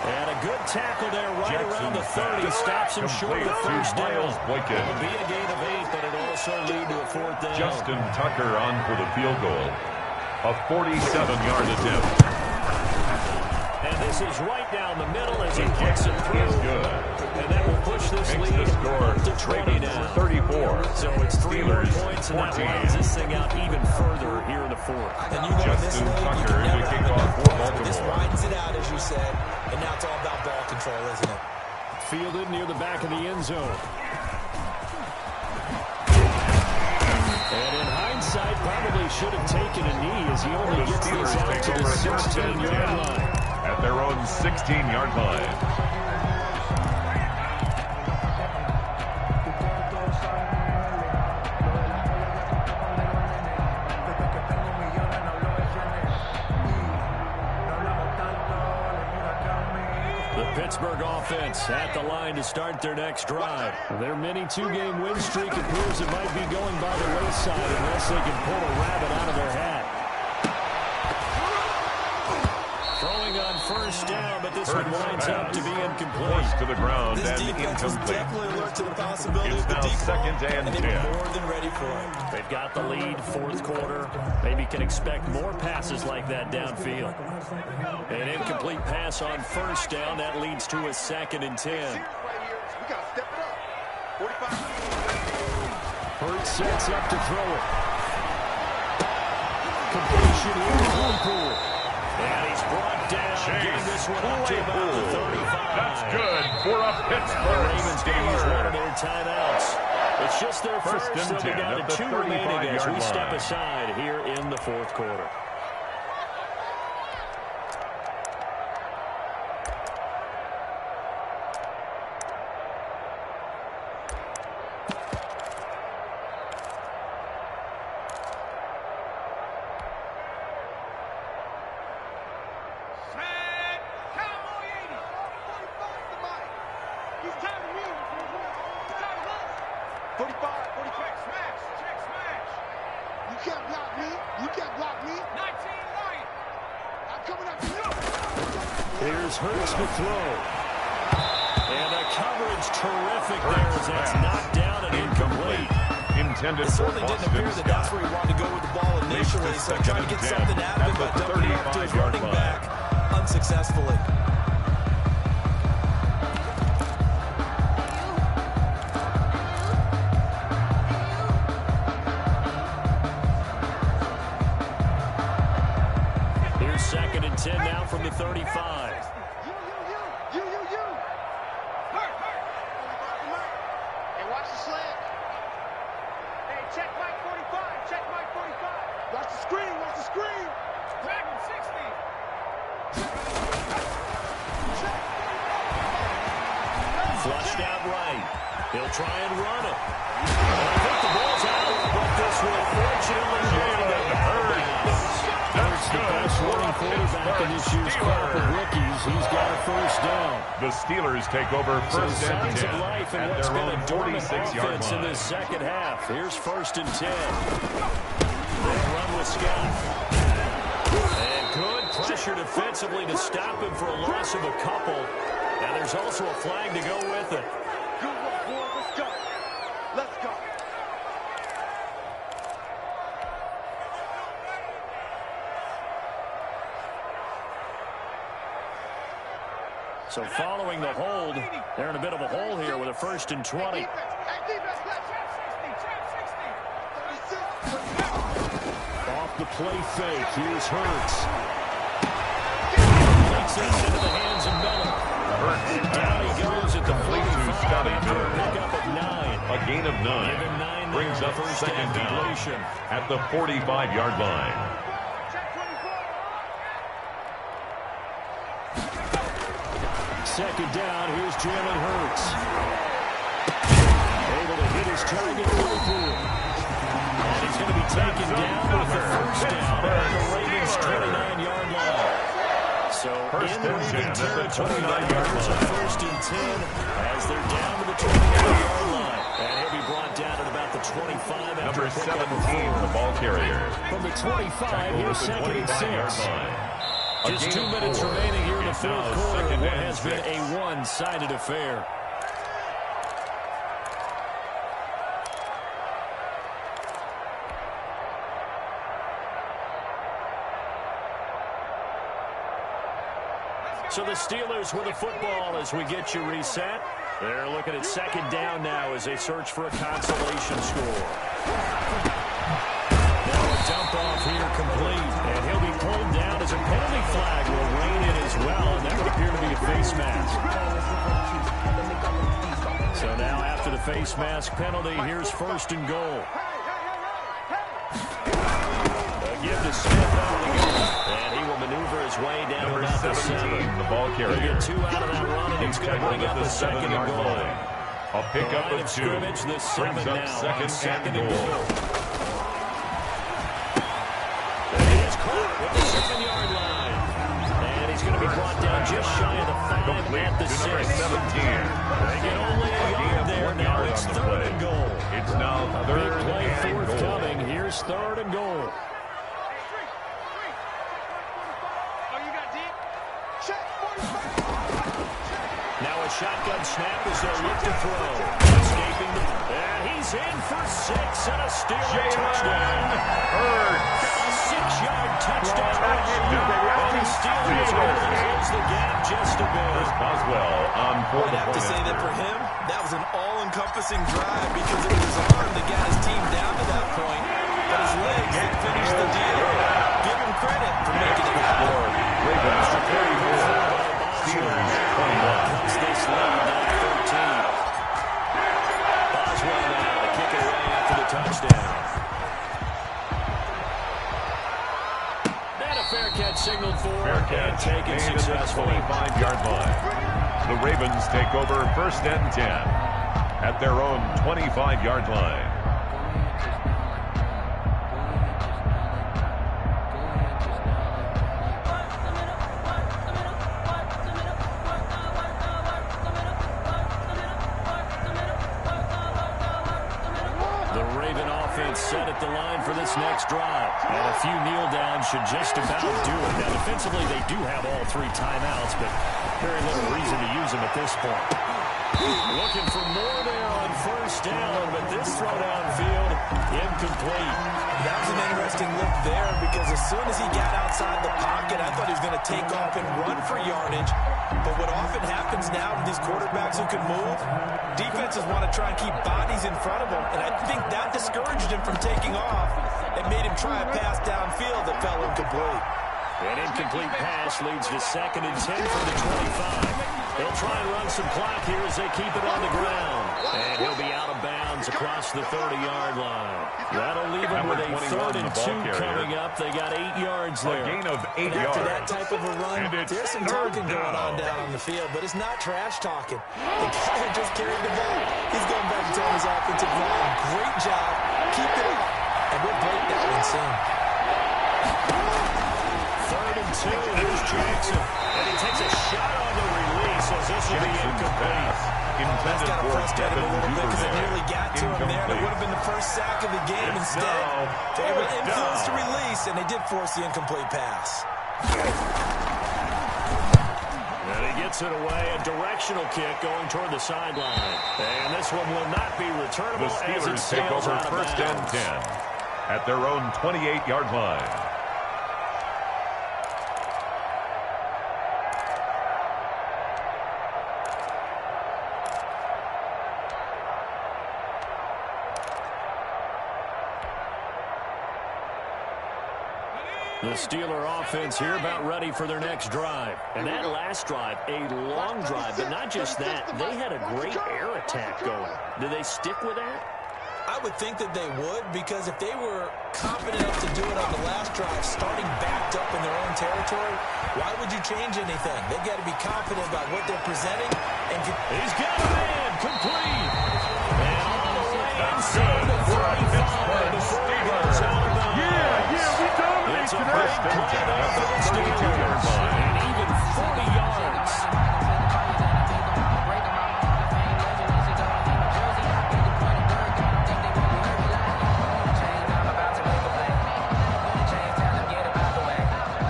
Speaker 3: And a good tackle there right around the 30. Stops him short of the first down.
Speaker 8: Miles Boykin.
Speaker 3: It'll be a gain of 8, but it'll also lead to a fourth down.
Speaker 8: Justin Tucker on for the field goal. A 47-yard attempt.
Speaker 3: And this is right down the middle as he puts it through.
Speaker 8: Is good.
Speaker 3: And that will push this
Speaker 8: Makes
Speaker 3: lead
Speaker 8: the score
Speaker 3: up to 20
Speaker 8: Ravens
Speaker 3: now.
Speaker 8: 34.
Speaker 3: So it's 3 more
Speaker 8: Steelers
Speaker 3: points, and that
Speaker 8: 14.
Speaker 3: lines this thing out even further here in the fourth.
Speaker 6: And you know in this
Speaker 8: Justin
Speaker 6: league, you
Speaker 8: Tucker
Speaker 6: can
Speaker 8: to
Speaker 6: never
Speaker 8: kick
Speaker 6: have
Speaker 8: off
Speaker 6: enough
Speaker 8: for
Speaker 6: points, but this
Speaker 8: Baltimore.
Speaker 6: widens it out, as you said. And now it's all about ball control, isn't it?
Speaker 3: Fielded near the back of the end zone. And in hindsight, probably should have taken a knee as he only
Speaker 8: The
Speaker 3: gets this
Speaker 8: Steelers
Speaker 3: out
Speaker 8: take
Speaker 3: to the
Speaker 8: over first and
Speaker 3: 16-yard
Speaker 8: 10
Speaker 3: line.
Speaker 8: at their own 16-yard line.
Speaker 3: Pittsburgh offense at the line to start their next drive. Their mini two-game win streak appears it might be going by the wayside unless they can pull a rabbit out of their hat. Throwing on first down, but this one winds up to be incomplete.
Speaker 8: Forced to the ground
Speaker 6: This
Speaker 8: and
Speaker 6: defense was
Speaker 8: incomplete.
Speaker 6: definitely alert to the possibility
Speaker 8: It's
Speaker 6: of the
Speaker 8: now
Speaker 6: deep ball,
Speaker 8: second and
Speaker 6: they
Speaker 8: 10.
Speaker 6: were more than ready for it.
Speaker 3: They've got the lead, fourth quarter. Maybe can expect more passes like that downfield. An incomplete pass on first down. That leads to a 2nd and 10. Hurts sets up to throw it. Completion here to Claypool. And he's brought down, getting this one up to about the 35.
Speaker 8: That's good for a
Speaker 3: The
Speaker 8: Pittsburgh
Speaker 3: Ravens going to use one of
Speaker 8: Steelers.
Speaker 3: their timeouts. It's just their
Speaker 8: First
Speaker 3: first,
Speaker 8: and
Speaker 3: so we
Speaker 8: 10
Speaker 3: down
Speaker 8: at
Speaker 3: to
Speaker 8: the
Speaker 3: 2 remaining as we
Speaker 8: 35-yard
Speaker 3: step
Speaker 8: line.
Speaker 3: aside here in the fourth quarter. Here's Hurts to throw. And the coverage terrific there as that's knocked down and incomplete.
Speaker 8: Intended
Speaker 6: It
Speaker 8: for
Speaker 6: certainly didn't
Speaker 8: Boston
Speaker 6: appear that that's
Speaker 8: Scott.
Speaker 6: where he wanted to go with the ball initially, so trying to get something out of it, but dumping it off to his running back unsuccessfully.
Speaker 3: 2nd and 10 now from the 35.
Speaker 5: Hey, watch the slant. Hey, check Mike 45. Check Mike 45. Watch the screen. Watch the screen. Drag him 60.
Speaker 3: Flushed out right. He'll try and run it. I think the ball's out, but this will fortunately land at the That's the best running quarterback in this year's crop of rookies. He's got a first down.
Speaker 8: The Steelers take over first and 10
Speaker 3: of life in
Speaker 8: at
Speaker 3: what's
Speaker 8: their
Speaker 3: been
Speaker 8: own
Speaker 3: a dormant
Speaker 8: 46-yard
Speaker 3: offense in
Speaker 8: line.
Speaker 3: this second half. Here's 1st and 10. They run with Scott. And good pressure defensively to stop him for a loss of a couple. Now there's also a flag to go with it.
Speaker 5: Good work, boy. Let's go. Let's go.
Speaker 3: So following the hold, they're in a bit of a hole here with a 1st and 20. Off the play fake, here's Hurts. Takes this into the hands of Miller. Down he goes at the 45 after a pickup of 9.
Speaker 8: A gain of 9 brings up 2nd down at the 45-yard line.
Speaker 3: Second down, here's Jalen Hurts. Able to hit his target quickly. And he's going to be taken down with the first down at the Ravens' 29-yard line. So in Raven territory, Ratbirds are 1st and 10 as they're down to the 29-yard line. And he'll be brought down at about the 25 after
Speaker 8: Number 17, the ball carrier.
Speaker 3: From the 25, here's 2nd and 6. Just 2 minutes remaining here in the fourth quarter of what has been a one-sided affair. So the Steelers with the football as we get you reset. They're looking at 2nd down now as they search for a consolation score. Dump off here complete, and he'll be pulled down as a penalty flag will rein in as well, and that would appear to be a face mask. So now after the face mask penalty, here's 1st and goal. A give to Smith out of the game, and he will maneuver his way down
Speaker 8: Number
Speaker 3: about the
Speaker 8: 17,
Speaker 3: 7.
Speaker 8: the ball carrier.
Speaker 3: He'll get 2 out of that run, and it's going to bring up a 2nd and goal.
Speaker 8: A pickup of 2
Speaker 3: scrimmage, the 7
Speaker 8: brings up
Speaker 3: now
Speaker 8: 2nd and goal.
Speaker 3: With the 7-yard line. And he's going to be brought down just shy of the 5
Speaker 8: Complete
Speaker 3: at the 6.
Speaker 8: number 17.
Speaker 3: They get only a yard there. Now it's 3rd and goal.
Speaker 8: It's now 3rd
Speaker 3: play
Speaker 8: and goal.
Speaker 3: forthcoming. Here's 3rd and goal. Now a shotgun snap as they look to throw. Escaping the... And he's in for 6 and a Steeler touchdown. A 6-yard touchdown. And the Steelers close the gap just a bit.
Speaker 8: Boswell on for
Speaker 6: I'd
Speaker 8: the
Speaker 6: have to
Speaker 8: point
Speaker 6: say that
Speaker 8: after.
Speaker 6: for him, that was an all-encompassing drive because it was his arm that got his team down to that point, but his legs that finished the deal. Give him credit for making it happen.
Speaker 8: Ravens 34, Steelers 21.
Speaker 3: Cuts this lead down to 13. Boswell now to kick it away after the touchdown. And a fair catch signaled for
Speaker 8: Fair
Speaker 3: and
Speaker 8: catch
Speaker 3: taken
Speaker 8: made at the
Speaker 3: successfully.
Speaker 8: 25-yard line. The Ravens take over 1st and 10 at their own 25-yard line.
Speaker 3: Set at the line for this next drive. And a few kneel downs should just about do it. Now, defensively, they do have all 3 timeouts, but very little reason to use them at this point. Looking for more there on 1st down, but this throw downfield, incomplete.
Speaker 6: That was an interesting look there because as soon as he got outside the pocket, I thought he was going to take off and run for yardage. But what often happens now with these quarterbacks who can move, defenses want to try and keep bodies in front of them, and I think that discouraged him from taking off and made him try a pass downfield that fell incomplete.
Speaker 3: An incomplete pass leads to 2nd and 10 from the 25. They'll try and run some clock here as they keep it on the ground. And he'll be out of bounds across the 30-yard line. That'll leave them with a 3rd and 2 coming up. They got 8 yards there.
Speaker 8: A gain of 8 yards.
Speaker 6: After that type of a run, there's some talking going on down on the field, but it's not trash talking. The guy who just carried the ball, he's going back to tell his offensive line, great job, keep it up, and we'll break that one soon.
Speaker 3: 3rd and 2, here's Jackson. And he takes a shot on the release as this will be incomplete.
Speaker 6: That's got to frustrate him a little bit because it nearly got to him there. It would have been the first sack of the game. Instead, they were influenced to release, and they did force the incomplete pass.
Speaker 3: And he gets it away, a directional kick going toward the sideline. And this one will not be returnable.
Speaker 8: The Steelers take over 1st and 10 at their own 28-yard line.
Speaker 3: The Steeler offense here about ready for their next drive. And that last drive, a long drive, but not just that. They had a great air attack going. Do they stick with that?
Speaker 6: I would think that they would, because if they were confident enough to do it on the last drive, starting backed up in their own territory, why would you change anything? They've got to be confident about what they're presenting. And
Speaker 3: he's got a man, complete. And all the way inside the 45 before he goes out of bounds. It's a big play there for the Steelers, and even 40 yards.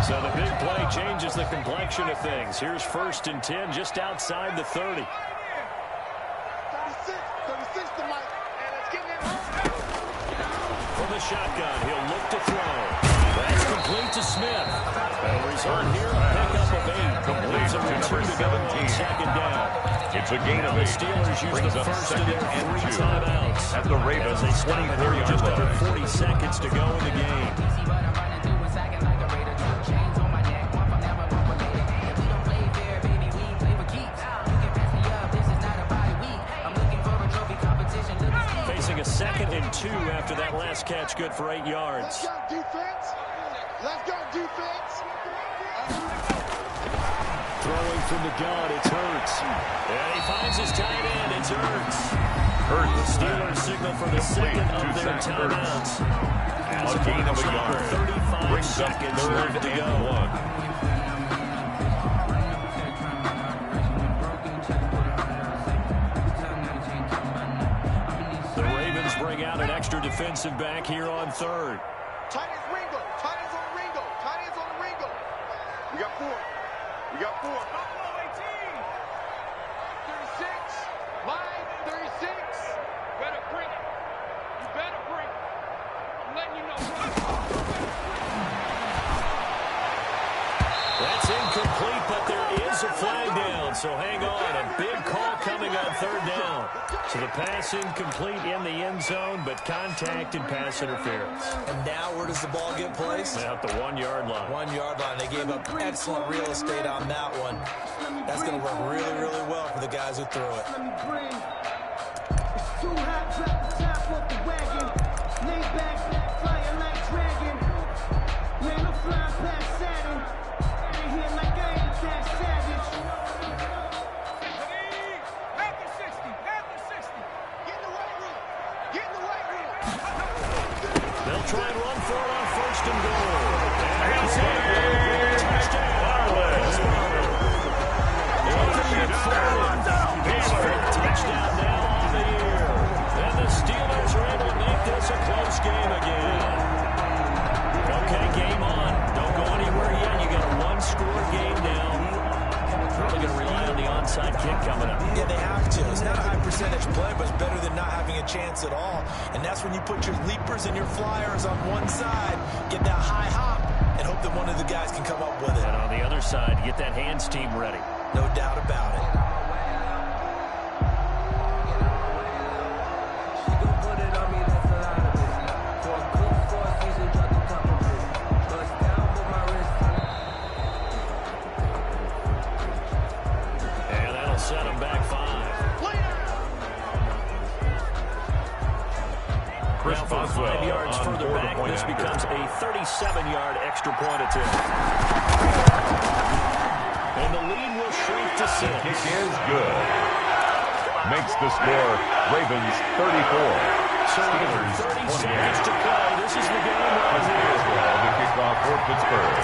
Speaker 3: So the big play changes the complexion of things. Here's 1st and 10 just outside the 30.
Speaker 5: 36 to Mike, and let's get in there.
Speaker 3: From the shotgun, he'll look to throw. That's complete to Smith. A result here, a pickup of 8.
Speaker 8: Complete to number 17.
Speaker 3: 2nd down.
Speaker 8: It's a gain of 8.
Speaker 3: The Steelers use the first of their 3 timeouts.
Speaker 8: At the Ravens, 24-yard
Speaker 3: just
Speaker 8: line.
Speaker 3: under 40 seconds to go in the game. Facing a 2nd and 2 after that last catch, good for 8 yards.
Speaker 5: Let's go, defense. Let's go, defense.
Speaker 3: Throwing from the gun, it's Hurts. And he finds his tight end, it's Hurts.
Speaker 8: Hurts.
Speaker 3: The Steelers signal for the 2nd of their timeouts.
Speaker 8: A gain of a yard.
Speaker 3: 35 seconds left to go. The Ravens bring out an extra defensive back here on 3rd.
Speaker 5: Tight ends Ringo. Tight ends on the Ringo. Tight ends on the Ringo. We got 4. We got 4. 36. Line 36. Better bring it. You better bring it. I'm letting you know.
Speaker 3: That's incomplete, but there is a flag down, so hang on. A big call coming on 3rd down. So the pass incomplete in the end zone, but contact and pass interference.
Speaker 6: And now where does the ball get placed?
Speaker 3: At the 1-yard line.
Speaker 6: 1-yard line. They gave up excellent real estate on that one. That's going to work really, really well for the guys who threw it.
Speaker 5: Let me bring. It's too hot, drop the top off the wagon. Lay back, flying like dragon. Man, I'm flying past Saturn. Ain't here like I ain't that savage. After 60. Get in the weight room. Get in the weight room.
Speaker 3: They'll try and run for it on 1st and goal. And he's hit. Touchdown. His 5th touchdown now on the year. And the Steelers are able to make this a close game again. Okay, game on. Don't go anywhere yet. You got a 1-score game now. Probably going to rely on the onside kick coming up.
Speaker 6: Yeah, they have to. It's not a high percentage play, but it's better than not having a chance at all. And that's when you put your leapers and your flyers on one side, get that high hop, and hope that one of the guys can come up with it.
Speaker 3: And on the other side, get that hands team ready.
Speaker 6: No doubt about it.
Speaker 3: 7-yard extra point attempt. And the lead will shrink to 6.
Speaker 8: The kick is good. Makes the score Ravens 34. Steelers
Speaker 3: 30 seconds to play. This is the game right here.
Speaker 8: The kickoff for Pittsburgh.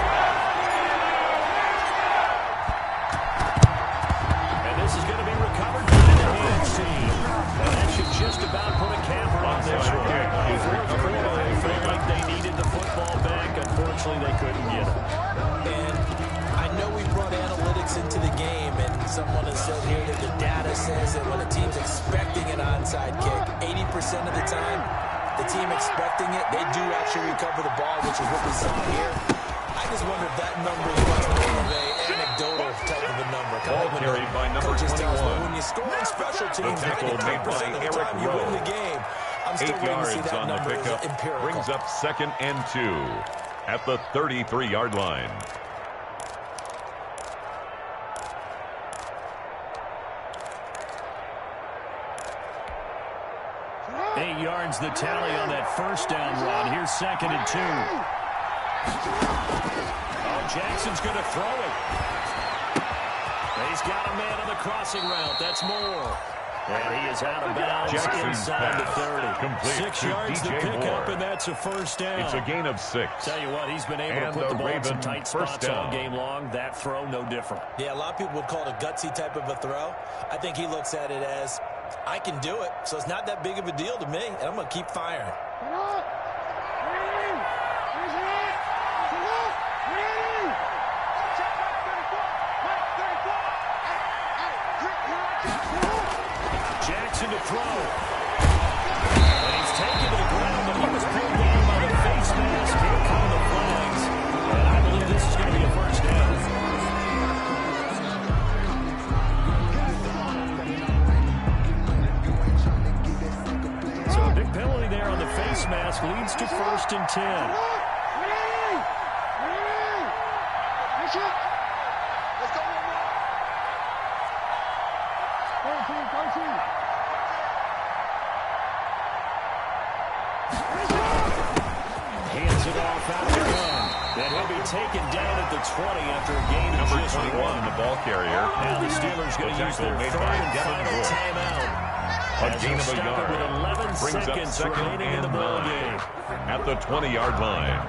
Speaker 3: And this is going to be recovered by the Hands team. And that should just about put a capper on this one. They felt like they needed the football back. Unfortunately, they couldn't get it.
Speaker 6: And I know we brought analytics into the game, and someone has said here that the data says that when a team's expecting an onside kick, 80% of the time, the team expecting it, they do actually recover the ball, which is what we saw here. I just wonder if that number is much more of an anecdotal type of a number.
Speaker 8: Ball carried by number 21.
Speaker 6: When you score on special teams,
Speaker 8: The tackle made by
Speaker 6: 93% of the
Speaker 8: Eric
Speaker 6: time you win
Speaker 8: Rowe.
Speaker 6: the game. I'm still
Speaker 8: 8
Speaker 6: waiting to see
Speaker 8: yards
Speaker 6: that
Speaker 8: on the
Speaker 6: number as
Speaker 8: pickup.
Speaker 6: empirical.
Speaker 8: Brings up 2nd and 2 at the 33-yard line.
Speaker 3: Eight yards the tally on that first down run. Here's 2nd and 2. Oh, Jackson's going to throw it. He's got a man on the crossing route. That's Moore. And he is out of bounds
Speaker 8: Jackson's
Speaker 3: inside the
Speaker 8: pass
Speaker 3: 30.
Speaker 8: complete
Speaker 3: 6
Speaker 8: to
Speaker 3: yards to
Speaker 8: DJ
Speaker 3: pick up,
Speaker 8: Moore.
Speaker 3: and that's a first down.
Speaker 8: It's a gain of 6.
Speaker 3: Tell you what, he's been able
Speaker 8: And
Speaker 3: to put the ball in some
Speaker 8: Raven
Speaker 3: tight
Speaker 8: first
Speaker 3: spots all
Speaker 8: down.
Speaker 3: game long. That throw, no different.
Speaker 6: Yeah, a lot of people would call it a gutsy type of a throw. I think he looks at it as, I can do it, so it's not that big of a deal to me, and I'm going to keep firing.
Speaker 3: Jackson to throw. And he's taken to the ground, but he was pulled down by the face mask. Here come the flags. And I believe this is going to be a first down. So a big penalty there on the face mask leads to 1st and 10. Hands it off out to him. Then he'll be taken down at the 20 after a gain of
Speaker 8: Number
Speaker 3: just
Speaker 8: 21,
Speaker 3: one.
Speaker 8: the ball carrier.
Speaker 3: Now the Steelers going to use their
Speaker 8: made
Speaker 3: 3rd
Speaker 8: by
Speaker 3: and
Speaker 8: Devin
Speaker 3: final
Speaker 8: Wood.
Speaker 3: timeout.
Speaker 8: A
Speaker 3: As
Speaker 8: gain
Speaker 3: they'll
Speaker 8: of a
Speaker 3: stop it
Speaker 8: yard.
Speaker 3: with 11
Speaker 8: Brings up
Speaker 3: seconds
Speaker 8: 2nd
Speaker 3: remaining in
Speaker 8: and
Speaker 3: the ball
Speaker 8: 9
Speaker 3: game.
Speaker 8: at the 20-yard line.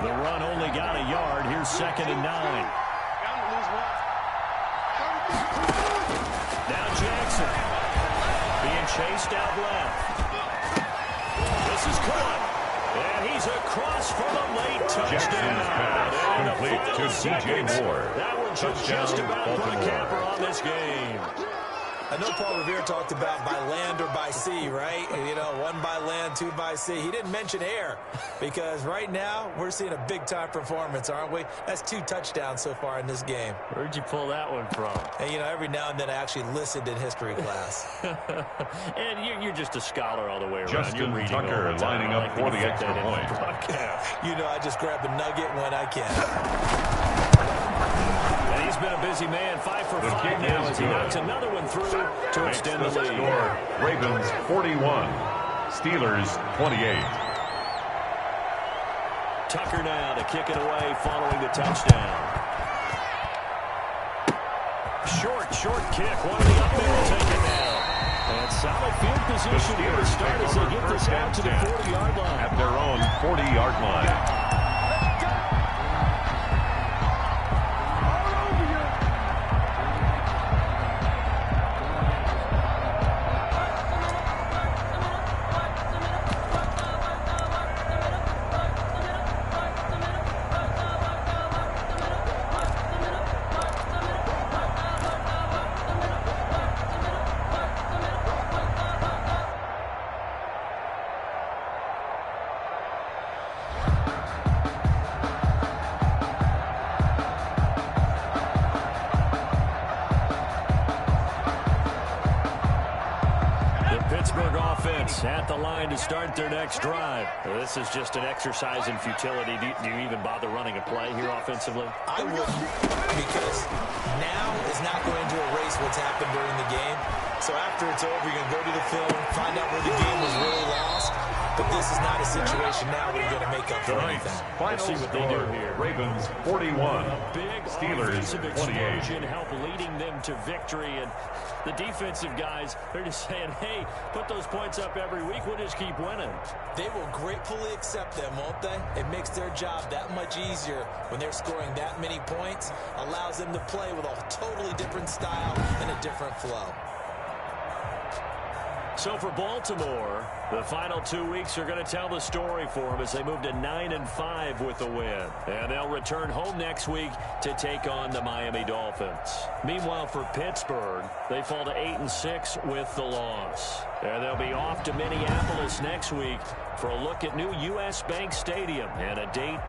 Speaker 3: The run only got a yard. Here's 2nd and 9. Now Jackson being chased out left. This is caught. And he's across for the late touchdown.
Speaker 8: Jackson's pass
Speaker 3: And the
Speaker 8: complete
Speaker 3: final
Speaker 8: to DJ
Speaker 3: seconds.
Speaker 8: Moore.
Speaker 3: That one should
Speaker 8: Touchdown,
Speaker 3: just about put a
Speaker 8: Baltimore.
Speaker 3: capper on this game.
Speaker 6: I know Paul Revere talked about by land or by sea, right? You know, 1 by land, 2 by sea. He didn't mention air because right now we're seeing a big-time performance, aren't we? That's 2 touchdowns so far in this game.
Speaker 3: Where'd you pull that one from?
Speaker 6: And, you know, every now and then I actually listened in history class.
Speaker 3: And you're just a scholar all the way around.
Speaker 8: Justin
Speaker 3: You're reading
Speaker 8: Tucker
Speaker 3: all the time.
Speaker 8: lining
Speaker 3: I
Speaker 8: up
Speaker 3: like
Speaker 8: for
Speaker 3: when
Speaker 8: the
Speaker 3: you fit
Speaker 8: extra
Speaker 3: that in
Speaker 8: point.
Speaker 3: the broadcast.
Speaker 6: You know, I just grab a nugget when I can.
Speaker 3: And he's been a busy man. 5 for
Speaker 8: The
Speaker 3: 5
Speaker 8: kick
Speaker 3: now
Speaker 8: is
Speaker 3: as he
Speaker 8: good.
Speaker 3: knocks another one through to
Speaker 8: Makes
Speaker 3: extend
Speaker 8: the
Speaker 3: the lead.
Speaker 8: score Ravens 41, Steelers 28.
Speaker 3: Tucker now to kick it away following the touchdown. Short kick. One of the up middle taken down. And solid field
Speaker 8: The
Speaker 3: position here to
Speaker 8: Steelers
Speaker 3: start
Speaker 8: take
Speaker 3: as they
Speaker 8: over
Speaker 3: get this
Speaker 8: 1st
Speaker 3: out
Speaker 8: and
Speaker 3: to the
Speaker 8: 10
Speaker 3: 40-yard line.
Speaker 8: at their own 40-yard line.
Speaker 3: Pittsburgh offense at the line to start their next drive. This is just an exercise in futility. Do you even bother running a play here offensively?
Speaker 6: I wouldn't, because now is not going to erase what's happened during the game. So after it's over, you're going to go to the film, find out where the game was really lost. but this is not a situation now where you're going to make up for anything.
Speaker 8: Final
Speaker 3: see what they do
Speaker 8: score,
Speaker 3: here.
Speaker 8: Ravens 41,
Speaker 3: A big
Speaker 8: Steelers
Speaker 3: offensive
Speaker 8: 28.
Speaker 3: explosion help leading them to victory. And the defensive guys, they're just saying, hey, put those points up every week. We'll just keep winning.
Speaker 6: They will gratefully accept them, won't they? It makes their job that much easier when they're scoring that many points. Allows them to play with a totally different style and a different flow.
Speaker 3: So for Baltimore, the final 2 weeks are going to tell the story for them as they move to 9-5 with the win. And they'll return home next week to take on the Miami Dolphins. Meanwhile, for Pittsburgh, they fall to 8-6 with the loss. And they'll be off to Minneapolis next week for a look at new U.S. Bank Stadium and a date